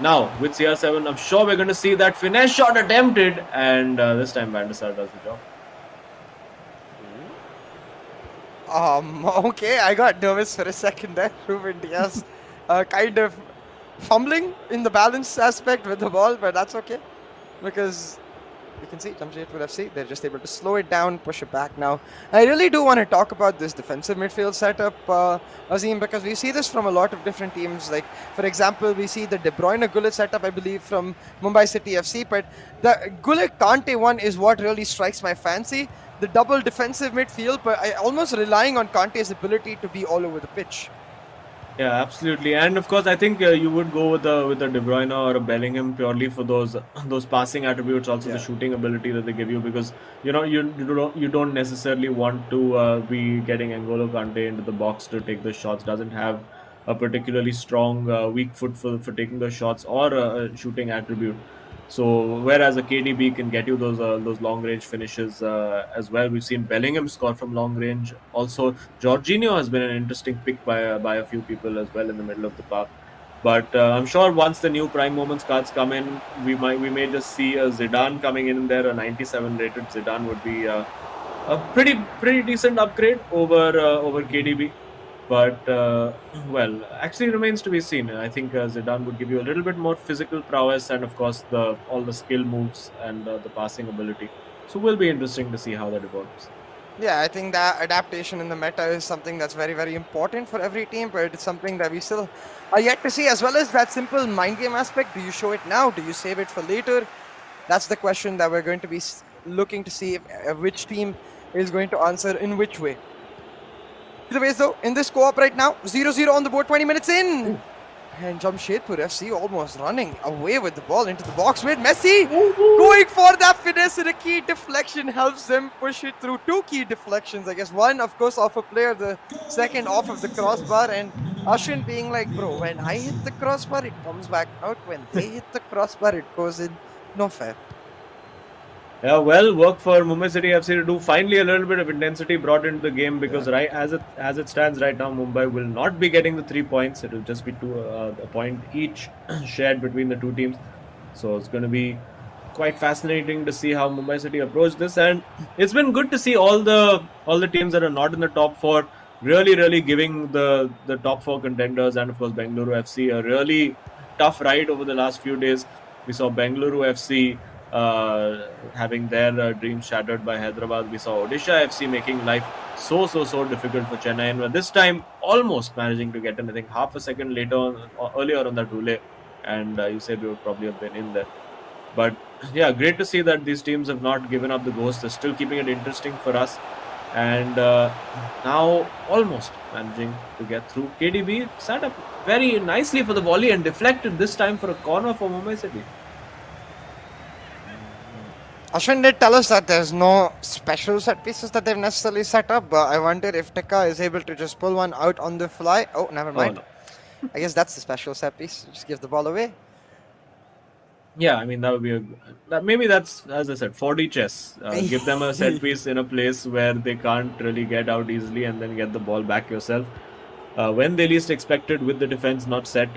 Now, with CR7, I'm sure we're going to see that finesse shot attempted, and this time Van der Sar does the job. Okay, I got nervous for a second there. Ruben Diaz kind of fumbling in the balance aspect with the ball, but that's okay because you can see Jamshedpur FC, they're just able to slow it down, push it back now. I really do want to talk about this defensive midfield setup, Azim, because we see this from a lot of different teams. Like, for example, we see the De Bruyne Gullit setup, I believe, from Mumbai City FC, but the Gullit Kante one is what really strikes my fancy. The double defensive midfield, but I almost relying on Kante's ability to be all over the pitch. Yeah, absolutely, and of course, I think you would go with a De Bruyne or a Bellingham purely for those passing attributes, also the shooting ability that they give you, because you don't necessarily want to be getting N'Golo Kante into the box to take the shots. Doesn't have a particularly strong weak foot for taking the shots or a shooting attribute. So whereas a KDB can get you those long range finishes as well. We've seen Bellingham score from long range. Also, Jorginho has been an interesting pick by a few people as well in the middle of the park. But I'm sure once the new prime moments cards come in, we may just see a Zidane coming in there. A 97 rated Zidane would be a pretty decent upgrade over KDB. But well, actually remains to be seen. I think Zidane would give you a little bit more physical prowess and of course all the skill moves and the passing ability. So will be interesting to see how that evolves. Yeah, I think that adaptation in the meta is something that's very, very important for every team, but it's something that we still are yet to see, as well as that simple mind game aspect. Do you show it now? Do you save it for later? That's the question that we're going to be looking to see which team is going to answer in which way. Either ways though, in this co-op right now, 0-0 on the board, 20 minutes in. Ooh. And Jamshedpur FC almost running away with the ball into the box with Messi going for that finesse, and a key deflection helps them push it through. Two key deflections, I guess. One, of course, off a player, the second off of the crossbar, and Ashwin being like, bro, when I hit the crossbar, it comes back out. When they hit the crossbar, it goes in. No fair. Yeah, well, work for Mumbai City FC to do finally a little bit of intensity brought into the game, because right as it stands right now, Mumbai will not be getting the 3 points. It will just be a point each shared between the two teams. So it's going to be quite fascinating to see how Mumbai City approach this, and it's been good to see all the teams that are not in the top four really giving the top four contenders and of course Bengaluru FC a really tough ride over the last few days. We saw Bengaluru FC having their dreams shattered by Hyderabad. We saw Odisha FC making life so difficult for Chennai, and this time almost managing to get in. I think half a second earlier on that relay, and you said we would probably have been in there. But yeah, great to see that these teams have not given up the ghost. They're still keeping it interesting for us, and now almost managing to get through. KDB set up very nicely for the volley and deflected this time for a corner for Mumbai City. Ashwin did tell us that there's no special set pieces that they've necessarily set up, but I wonder if Tekka is able to just pull one out on the fly. Oh, never mind. Oh, no. I guess that's the special set piece. Just give the ball away. Yeah, I mean, that would be maybe that's, as I said, 4D chess. Give them a set piece in a place where they can't really get out easily and then get the ball back yourself. When they least expected, with the defense not set,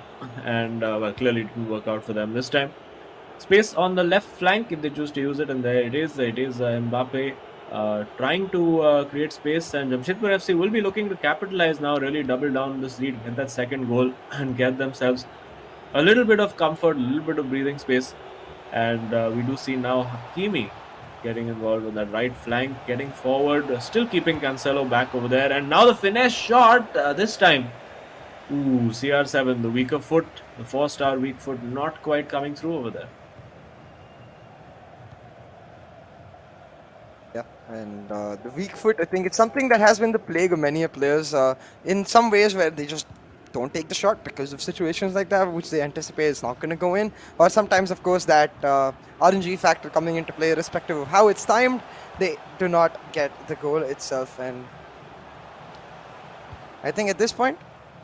and well, clearly it didn't work out for them this time. Space on the left flank if they choose to use it, and there it is. Mbappe trying to create space, and Jamshedpur FC will be looking to capitalize now, really double down on this lead, get that second goal and get themselves a little bit of comfort, a little bit of breathing space. And we do see now Hakimi getting involved with that right flank, getting forward, still keeping Cancelo back over there, and now the finesse shot this time. Ooh, CR7, the weaker foot, the 4-star weak foot, not quite coming through over there. Yeah, and the weak foot, I think it's something that has been the plague of many players in some ways, where they just don't take the shot because of situations like that, which they anticipate is not going to go in. Or sometimes, of course, that RNG factor coming into play, irrespective of how it's timed, they do not get the goal itself. And I think at this point,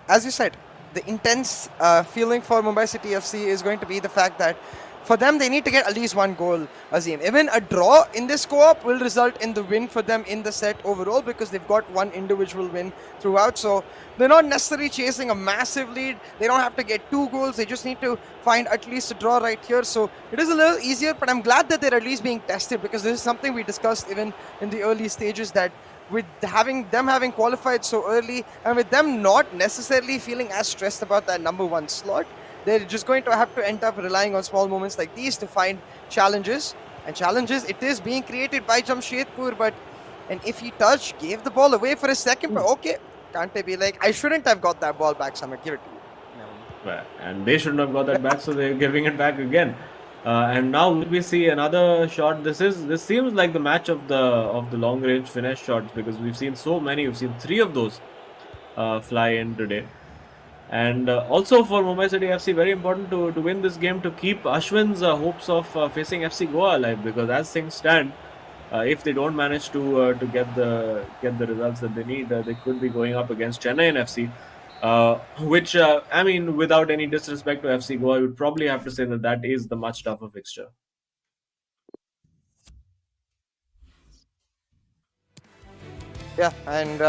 as you said, the intense feeling for Mumbai City FC is going to be the fact that for them, they need to get at least one goal, Azim. Even a draw in this co-op will result in the win for them in the set overall, because they've got one individual win throughout. So they're not necessarily chasing a massive lead. They don't have to get 2 goals. They just need to find at least a draw right here. So it is a little easier, but I'm glad that they're at least being tested, because this is something we discussed even in the early stages, that with having qualified so early, and with them not necessarily feeling as stressed about that number 1 slot, they're just going to have to end up relying on small moments like these to find challenges. And challenges, it is being created by Jamshedpur, but an iffy touch gave the ball away for a second. But okay, can't they be like, I shouldn't have got that ball back, Samit, give it to you. Well, and they shouldn't have got that back, so they're giving it back again. And now will we see another shot? This seems like the match of the long range finesse shots, because we've seen so many. We've seen 3 of those fly in today. And also for Mumbai City FC, very important to win this game to keep Ashwin's hopes of facing FC Goa alive, because as things stand, if they don't manage to get the results that they need, they could be going up against Chennai FC, which I mean, without any disrespect to FC Goa, I would probably have to say that is the much tougher fixture. Yeah, and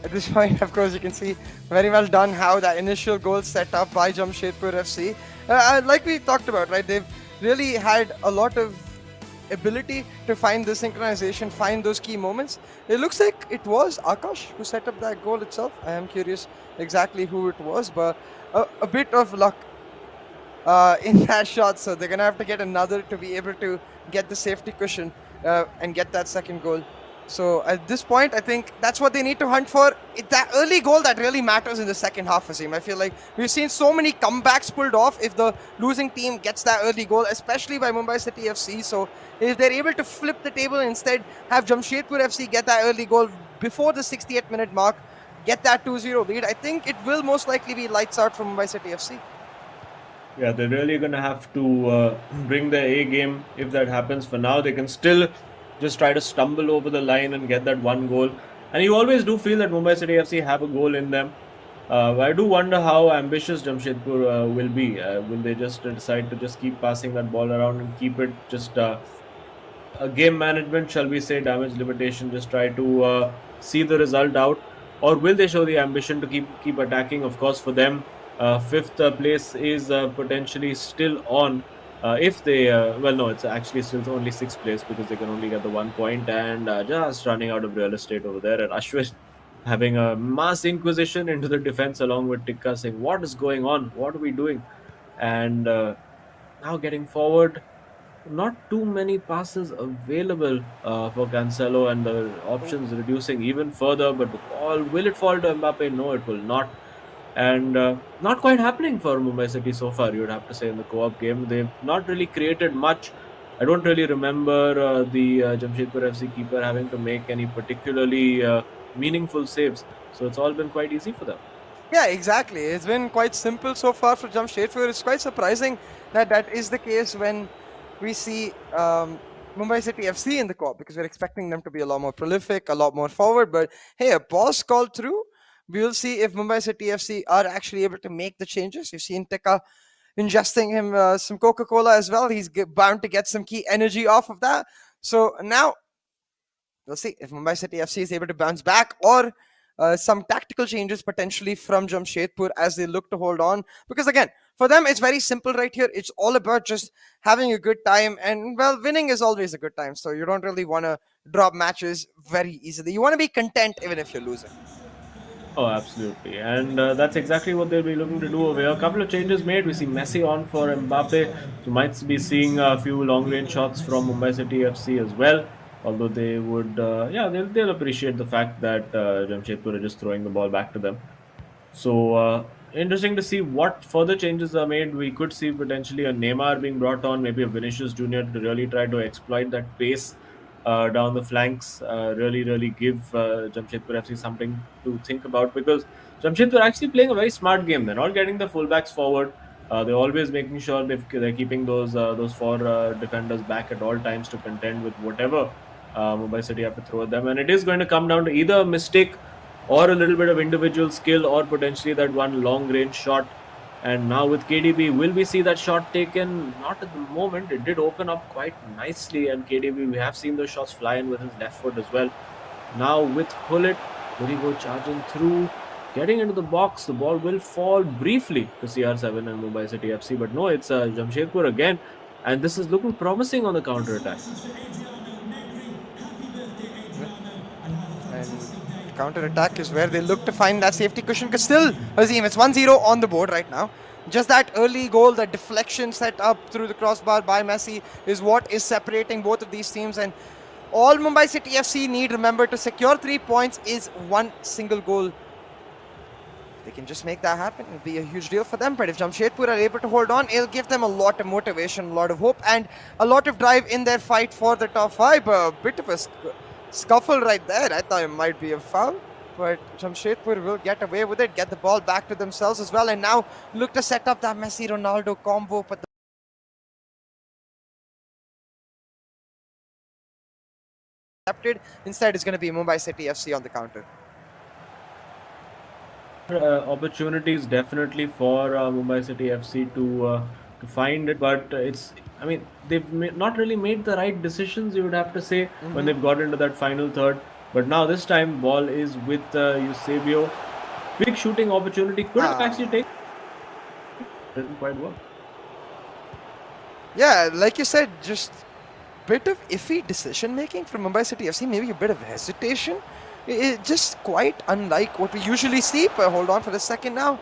at this point, of course, you can see very well done how that initial goal set up by Jamshedpur FC. Like we talked about, right? They've really had a lot of ability to find the synchronization, find those key moments. It looks like it was Akash who set up that goal itself. I am curious exactly who it was, but a bit of luck in that shot. So they're going to have to get another to be able to get the safety cushion and get that second goal. So at this point, I think that's what they need to hunt for. That early goal that really matters in the second half, Asim. I feel like we've seen so many comebacks pulled off if the losing team gets that early goal, especially by Mumbai City FC. So if they're able to flip the table and instead have Jamshedpur FC get that early goal before the 68th minute mark, get that 2-0 lead, I think it will most likely be lights out for Mumbai City FC. Yeah, they're really going to have to bring their A game if that happens. For now, they can still just try to stumble over the line and get that one goal. And you always do feel that Mumbai City FC have a goal in them. I do wonder how ambitious Jamshedpur will be. Will they just decide to just keep passing that ball around and keep it just a game management, shall we say, damage limitation, just try to see the result out? Or will they show the ambition to keep attacking? Of course, for them, 5th place is potentially still on. If they, well, no, it's actually still only 6th place, because they can only get the 1 point, and just running out of real estate over there. And Ashwin having a mass inquisition into the defense along with Tikka, saying, what is going on? What are we doing? And now getting forward, not too many passes available for Cancelo, and the options reducing even further. But the ball, will it fall to Mbappe? No, it will not. And not quite happening for Mumbai City so far, you would have to say, in the co-op game. They've not really created much. I don't really remember the Jamshedpur FC keeper having to make any particularly meaningful saves. So it's all been quite easy for them. Yeah, exactly. It's been quite simple so far for Jamshedpur. It's quite surprising that is the case when we see Mumbai City FC in the co-op, because we're expecting them to be a lot more prolific, a lot more forward. But hey, a pause called through. We will see if Mumbai City FC are actually able to make the changes. You've seen Tikka ingesting him some Coca-Cola as well. He's bound to get some key energy off of that. So now we'll see if Mumbai City FC is able to bounce back, or some tactical changes potentially from Jamshedpur as they look to hold on. Because again, for them, it's very simple right here. It's all about just having a good time. And well, winning is always a good time. So you don't really want to drop matches very easily. You want to be content even if you're losing. Oh, absolutely. And that's exactly what they'll be looking to do over here. A couple of changes made. We see Messi on for Mbappe. So might be seeing a few long-range shots from Mumbai City FC as well. Although they would, they'll appreciate the fact that Jamshedpur are just throwing the ball back to them. So interesting to see what further changes are made. We could see potentially a Neymar being brought on, maybe a Vinicius Junior, to really try to exploit that pace down the flanks, really give Jamshedpur FC something to think about, because Jamshedpur are actually playing a very smart game. They're not getting the fullbacks forward. They're always making sure they're keeping those 4 defenders back at all times to contend with whatever Mumbai City have to throw at them. And it is going to come down to either a mistake or a little bit of individual skill, or potentially that one long range shot And now with KDB, will we see that shot taken? Not at the moment. It did open up quite nicely, and KDB, we have seen those shots fly in with his left foot as well. Now with Hullet, will he go charging through? Getting into the box, the ball will fall briefly to CR7 and Mumbai City FC, but no, it's Jamshedpur again, and this is looking promising on the counter attack. And counter attack is where they look to find that safety cushion. Because still, Azim, it's 1-0 on the board right now. Just that early goal, that deflection set up through the crossbar by Messi is what is separating both of these teams. And all Mumbai City FC need, remember, to secure 3 points is one single goal. They can just make that happen. It'll be a huge deal for them. But if Jamshedpur are able to hold on, it'll give them a lot of motivation, a lot of hope, and a lot of drive in their fight for the top 5. A bit of a scuffle right there. I thought it might be a foul, but Jamshedpur will get away with it, get the ball back to themselves as well, and now look to set up that Messi-Ronaldo combo. But instead, it's going to be Mumbai City FC on the counter. Opportunities definitely for Mumbai City FC to find it, but I mean, they've not really made the right decisions, you would have to say, when they've got into that final third. But now this time, ball is with Eusebio. Big shooting opportunity, could have actually taken. Didn't quite work. Yeah, like you said, just bit of iffy decision making from Mumbai City FC, maybe a bit of hesitation. It's just quite unlike what we usually see. But hold on for a second now.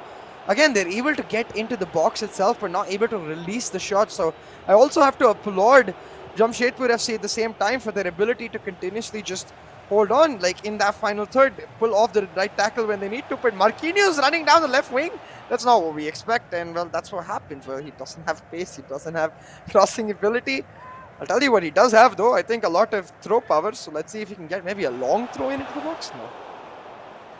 Again, they're able to get into the box itself, but not able to release the shot. So I also have to applaud Jamshedpur FC at the same time for their ability to continuously just hold on, like in that final third, pull off the right tackle when they need to. But Marquinhos running down the left wing, that's not what we expect. And well, that's what happens. Well, he doesn't have pace, he doesn't have crossing ability. I'll tell you what he does have though, I think a lot of throw power. So let's see if he can get maybe a long throw into the box. No.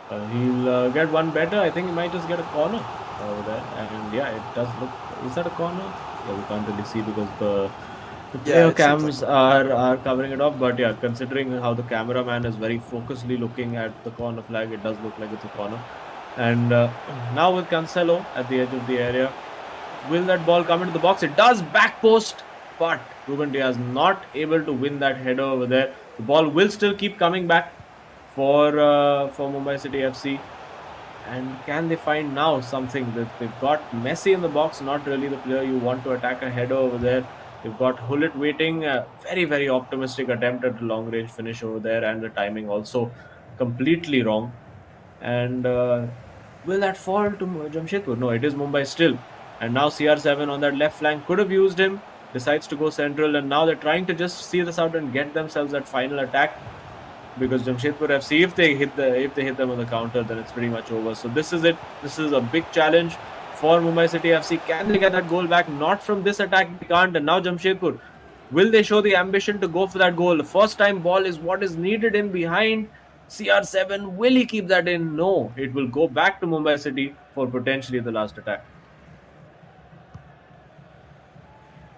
He'll get one better. I think he might just get a corner over there. And yeah, it does look... Is that a corner? Yeah, we can't really see because the player cams are covering it up. But yeah, considering how the cameraman is very focusedly looking at the corner flag, it does look like it's a corner. And now with Cancelo at the edge of the area, will that ball come into the box? It does, back post. But Ruben Diaz not able to win that header over there. The ball will still keep coming back for Mumbai City FC. And can they find now something that they've got Messi in the box, not really the player you want to attack a header over there. They've got Hullet waiting, very, very optimistic attempt at a long range finish over there, and the timing also completely wrong. And will that fall to Jamshedpur? No, it is Mumbai still. And now CR7 on that left flank could have used him, decides to go central, and now they're trying to just see this out and get themselves that final attack. Because Jamshedpur FC, if they hit them on the counter, then it's pretty much over. So this is it. This is a big challenge for Mumbai City FC. Can they get that goal back? Not from this attack, they can't. And now Jamshedpur, will they show the ambition to go for that goal? The first time ball is what is needed in behind. CR7, will he keep that in? No, it will go back to Mumbai City for potentially the last attack.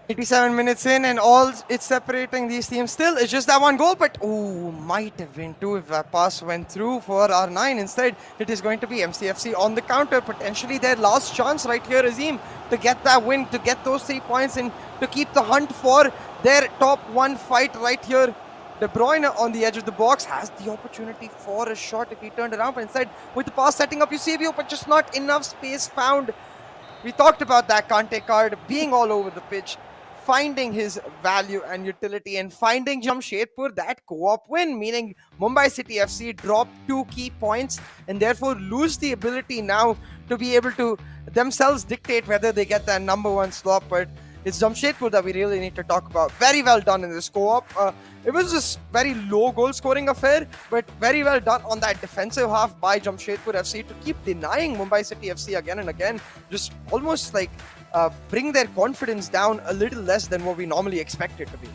87 minutes in, and all it's separating these teams still is just that one goal. But might have been two if that pass went through for R9. Instead, it is going to be MCFC on the counter, potentially their last chance right here, Azim, to get that win, to get those 3 points, and to keep the hunt for their top 1 fight right here. De Bruyne on the edge of the box has the opportunity for a shot if he turned around, but instead with the pass setting up Eusebio, but just not enough space found. We talked about that Kante card being all over the pitch, finding his value and utility, and finding Jamshedpur that co-op win, meaning Mumbai City FC drop 2 key points and therefore lose the ability now to be able to themselves dictate whether they get that number 1 slot. But it's Jamshedpur that we really need to talk about. Very well done in this co-op. It was just very low goal scoring affair, but very well done on that defensive half by Jamshedpur FC to keep denying Mumbai City FC again and again. Just almost like bring their confidence down a little less than what we normally expect it to be.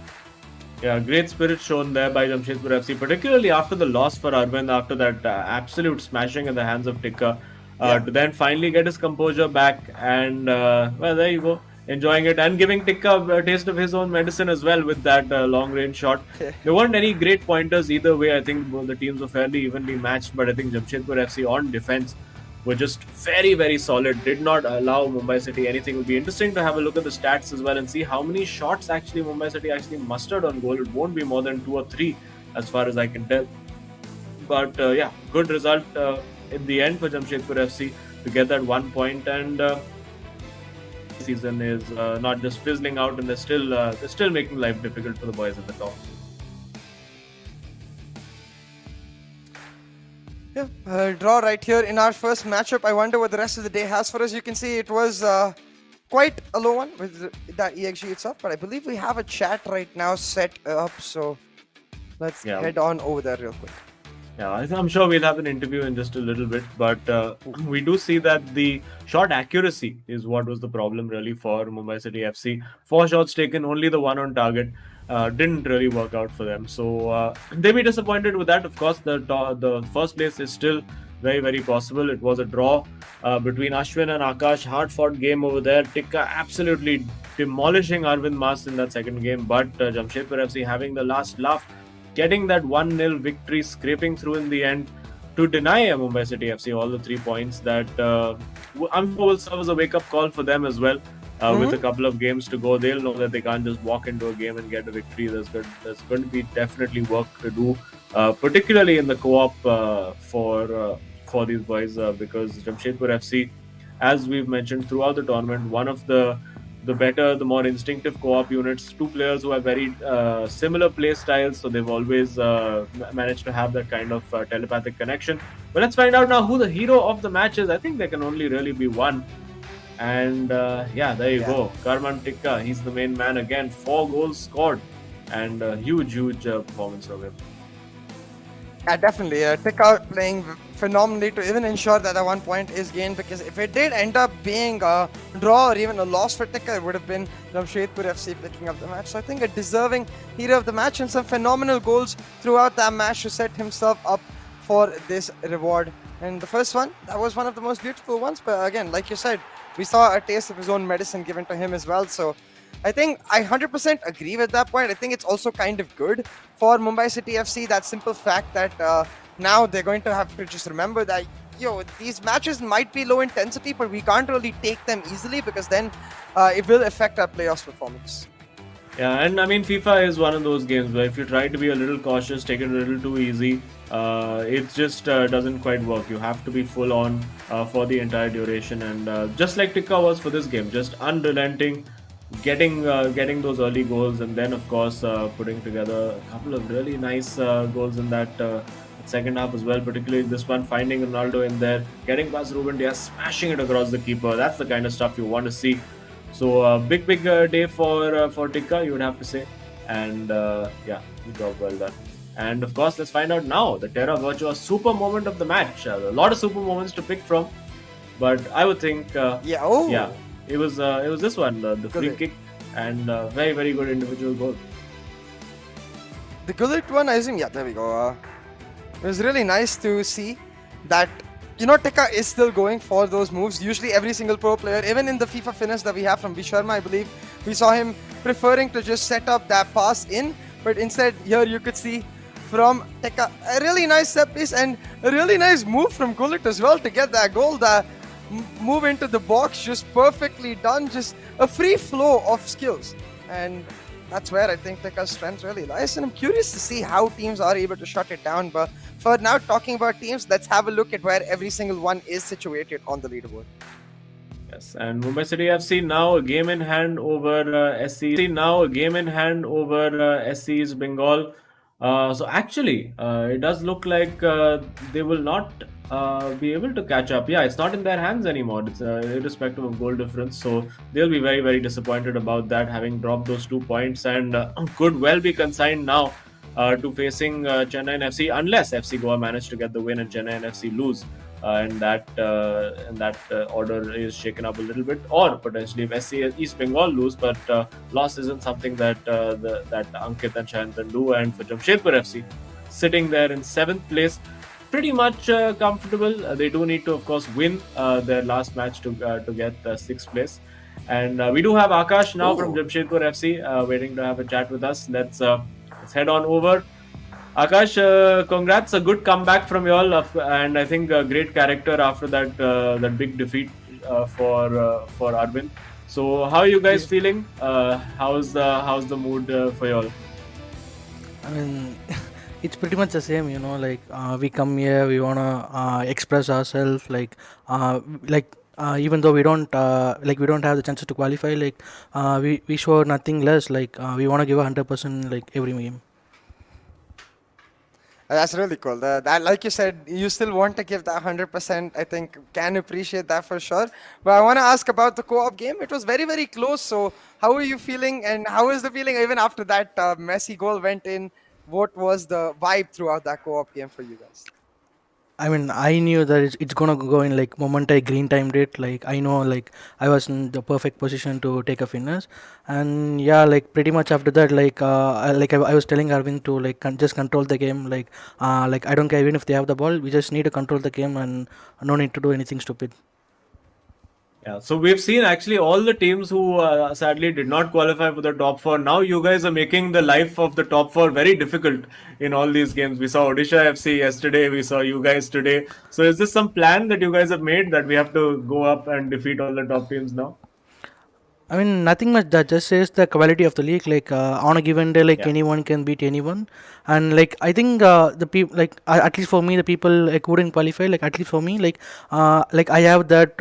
Yeah, great spirit shown there by Jamshedpur FC, particularly after the loss for Arvind, after that absolute smashing in the hands of Tikka, to then finally get his composure back. And well, there you go. Enjoying it and giving Tikka a taste of his own medicine as well with that long range shot. There weren't any great pointers either way. I think both the teams were fairly evenly matched, but I think Jamshedpur FC on defense were just very, very solid, did not allow Mumbai City anything. It would be interesting to have a look at the stats as well and see how many shots actually Mumbai City actually mustered on goal. It won't be more than 2 or 3 as far as I can tell. But yeah, good result in the end for Jamshedpur FC to get that 1 point, and season is not just fizzling out, and they're still making life difficult for the boys at the top. Yeah, draw right here in our first matchup. I wonder what the rest of the day has for us. You can see it was quite a low one with that EXG itself, but I believe we have a chat right now set up, so let's head on over there real quick. Yeah, I'm sure we'll have an interview in just a little bit, but we do see that the shot accuracy is what was the problem really for Mumbai City FC. 4 shots taken, only the 1 on target. Didn't really work out for them. So they'll be disappointed with that. Of course, the first place is still very, very possible. It was a draw between Ashwin and Akash. Hard-fought game over there. Tikka absolutely demolishing Arvind Mas in that second game, but Jamshedpur FC having the last laugh, getting that 1-0 victory, scraping through in the end to deny Mumbai City FC all the 3 points. That I'm sure will serve as a wake-up call for them as well. With a couple of games to go, they'll know that they can't just walk into a game and get a victory. There's going to be definitely work to do, particularly in the co-op for these boys, because Jamshedpur FC, as we've mentioned throughout the tournament, one of the better, the more instinctive co-op units. 2 players who have very similar play styles, so they've always managed to have that kind of telepathic connection. But let's find out now who the hero of the match is. I think there can only really be one. And yeah, there you go. Karman Tikka, he's the main man again. 4 goals scored, and huge performance from him. Yeah, definitely. Tikka playing phenomenally to even ensure that 1 point is gained, because if it did end up being a draw or even a loss for Tikka, it would have been Jamshedpur FC picking up the match. So I think a deserving hero of the match, and some phenomenal goals throughout that match to set himself up for this reward. And the first one, that was one of the most beautiful ones, but again, like you said, we saw a taste of his own medicine given to him as well. So I think I 100% agree with that point. I think it's also kind of good for Mumbai City FC, that simple fact that now they're going to have to just remember that, these matches might be low intensity, but we can't really take them easily, because then it will affect our playoffs performance. Yeah, and I mean, FIFA is one of those games where if you try to be a little cautious, take it a little too easy, it just doesn't quite work. You have to be full on for the entire duration, and just like Tikka was for this game, just unrelenting, getting those early goals, and then of course putting together a couple of really nice goals in that second half as well, particularly this one, finding Ronaldo in there, getting past Ruben Dias, smashing it across the keeper. That's the kind of stuff you want to see. So big day for Tikka, you would have to say, and yeah, good job, well done. And of course, let's find out now the Terra Virtua super moment of the match. A lot of super moments to pick from, but I would think it was this one, the free kick, and very, very good individual goal. The Gullit one, I assume, yeah, there we go. It was really nice to see that, Tikka is still going for those moves. Usually every single pro player, even in the FIFA finish that we have from V Sharma, I believe, we saw him preferring to just set up that pass in, but instead here you could see from Tikka a really nice set piece and a really nice move from Gullit as well to get that goal. The move into the box, just perfectly done, just a free flow of skills, and that's where I think Tikka's strength really lies. And I'm curious to see how teams are able to shut it down. But for now, talking about teams, let's have a look at where every single one is situated on the leaderboard. Yes, and Mumbai City FC now a game in hand over SC's Bengal. So actually, it does look like they will not be able to catch up. Yeah, it's not in their hands anymore. It's irrespective of goal difference. So they'll be very, very disappointed about that, having dropped those 2 points, and could well be consigned now to facing Chennai FC, unless FC Goa manage to get the win and Chennai FC lose. And that order is shaken up a little bit, or potentially if SC East Bengal lose, but loss isn't something that Ankit and Shayantan do. And for Jamshedpur FC, sitting there in 7th place, pretty much comfortable. They do need to, of course, win their last match to get 6th place. And we do have Akash now from Jamshedpur FC waiting to have a chat with us. Let's head on over. Akash, congrats, a good comeback from y'all, and I think a great character after that big defeat for Arvind. So, how are you guys feeling? How's the mood for y'all? I mean, it's pretty much the same, you know. Like we come here, we wanna express ourselves. Even though we don't have the chances to qualify, we show nothing less. We wanna give 100% like every game. That's really cool. That, like you said, you still want to give that 100%. I think can appreciate that for sure. But I want to ask about the co-op game. It was very, very close. So how are you feeling? And how is the feeling even after that Messi goal went in? What was the vibe throughout that co-op game for you guys? I mean, I knew that it's gonna go in like moment I green timed it. Like I know, like I was in the perfect position to take a fitness, and yeah, like pretty much after that, I was telling Arvind to like just control the game. Like I don't care even if they have the ball, we just need to control the game and no need to do anything stupid. Yeah, so we've seen actually all the teams who sadly did not qualify for the top four. Now you guys are making the life of the top four very difficult in all these games. We saw Odisha FC yesterday, we saw you guys today. So is this some plan that you guys have made that we have to go up and defeat all the top teams now? I mean, nothing much. That just says the quality of the league. On a given day, Yeah. anyone can beat anyone, and I think the people at least for me, the people wouldn't qualify. At least for me, I have that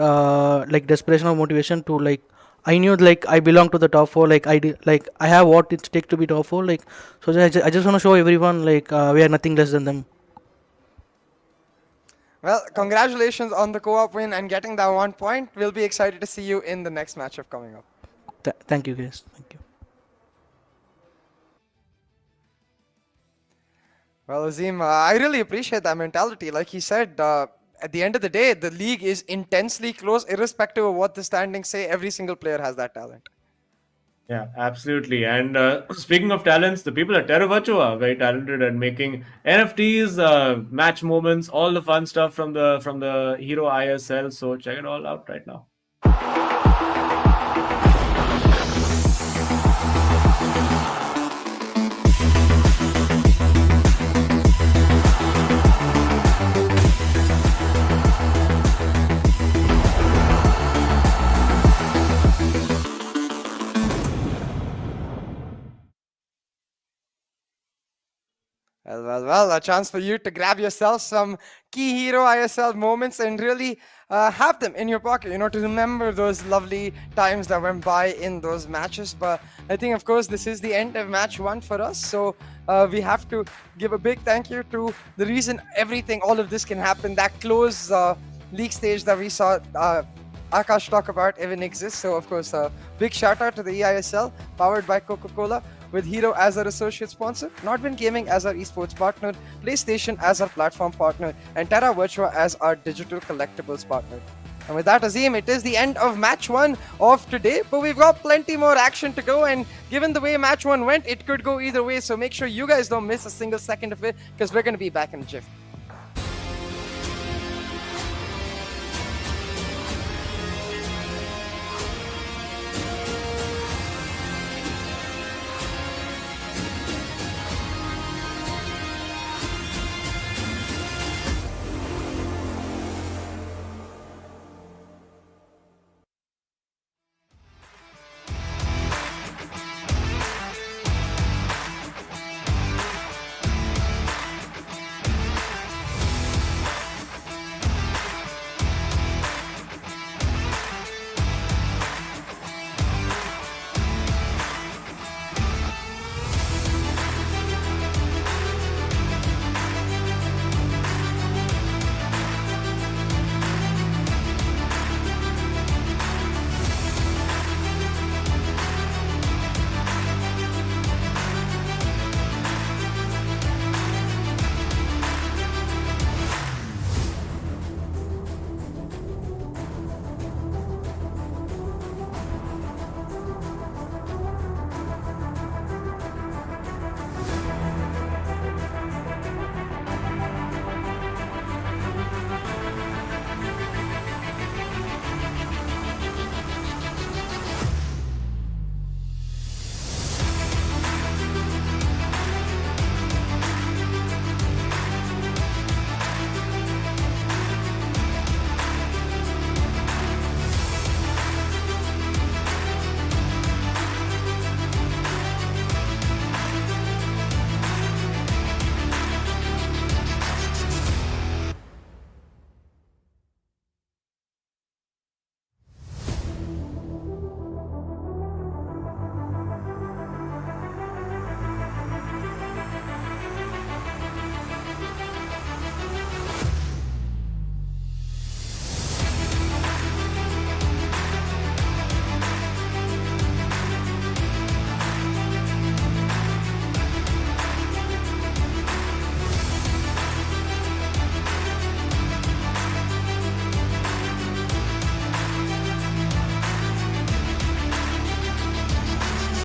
desperation of motivation to I knew I belong to the top four. I have what it takes to be top four. So I just want to show everyone we are nothing less than them. Well, congratulations on the co-op win and getting that 1 point. We'll be excited to see you in the next matchup coming up. Thank you, guys. Thank you. Well, Azim, I really appreciate that mentality. Like he said, at the end of the day, the league is intensely close, irrespective of what the standings say. Every single player has that talent. Yeah, absolutely. And speaking of talents, the people at Teravacho are very talented at making NFTs, match moments, all the fun stuff from the Hero ISL. So check it all out right now. Well, a chance for you to grab yourself some key Hero ISL moments and really have them in your pocket, to remember those lovely times that went by in those matches. But I think, of course, this is the end of match 1 for us. So we have to give a big thank you to the reason all of this can happen. That close league stage that we saw Akash talk about even exists. So, of course, big shout out to the eISL, powered by Coca-Cola, with Hero as our associate sponsor, Nordwind Gaming as our esports partner, PlayStation as our platform partner, and Terra Virtua as our digital collectibles partner. And with that, Azim, it is the end of match 1 of today, but we've got plenty more action to go, and given the way match 1 went, it could go either way, so make sure you guys don't miss a single second of it, because we're going to be back in a jiff.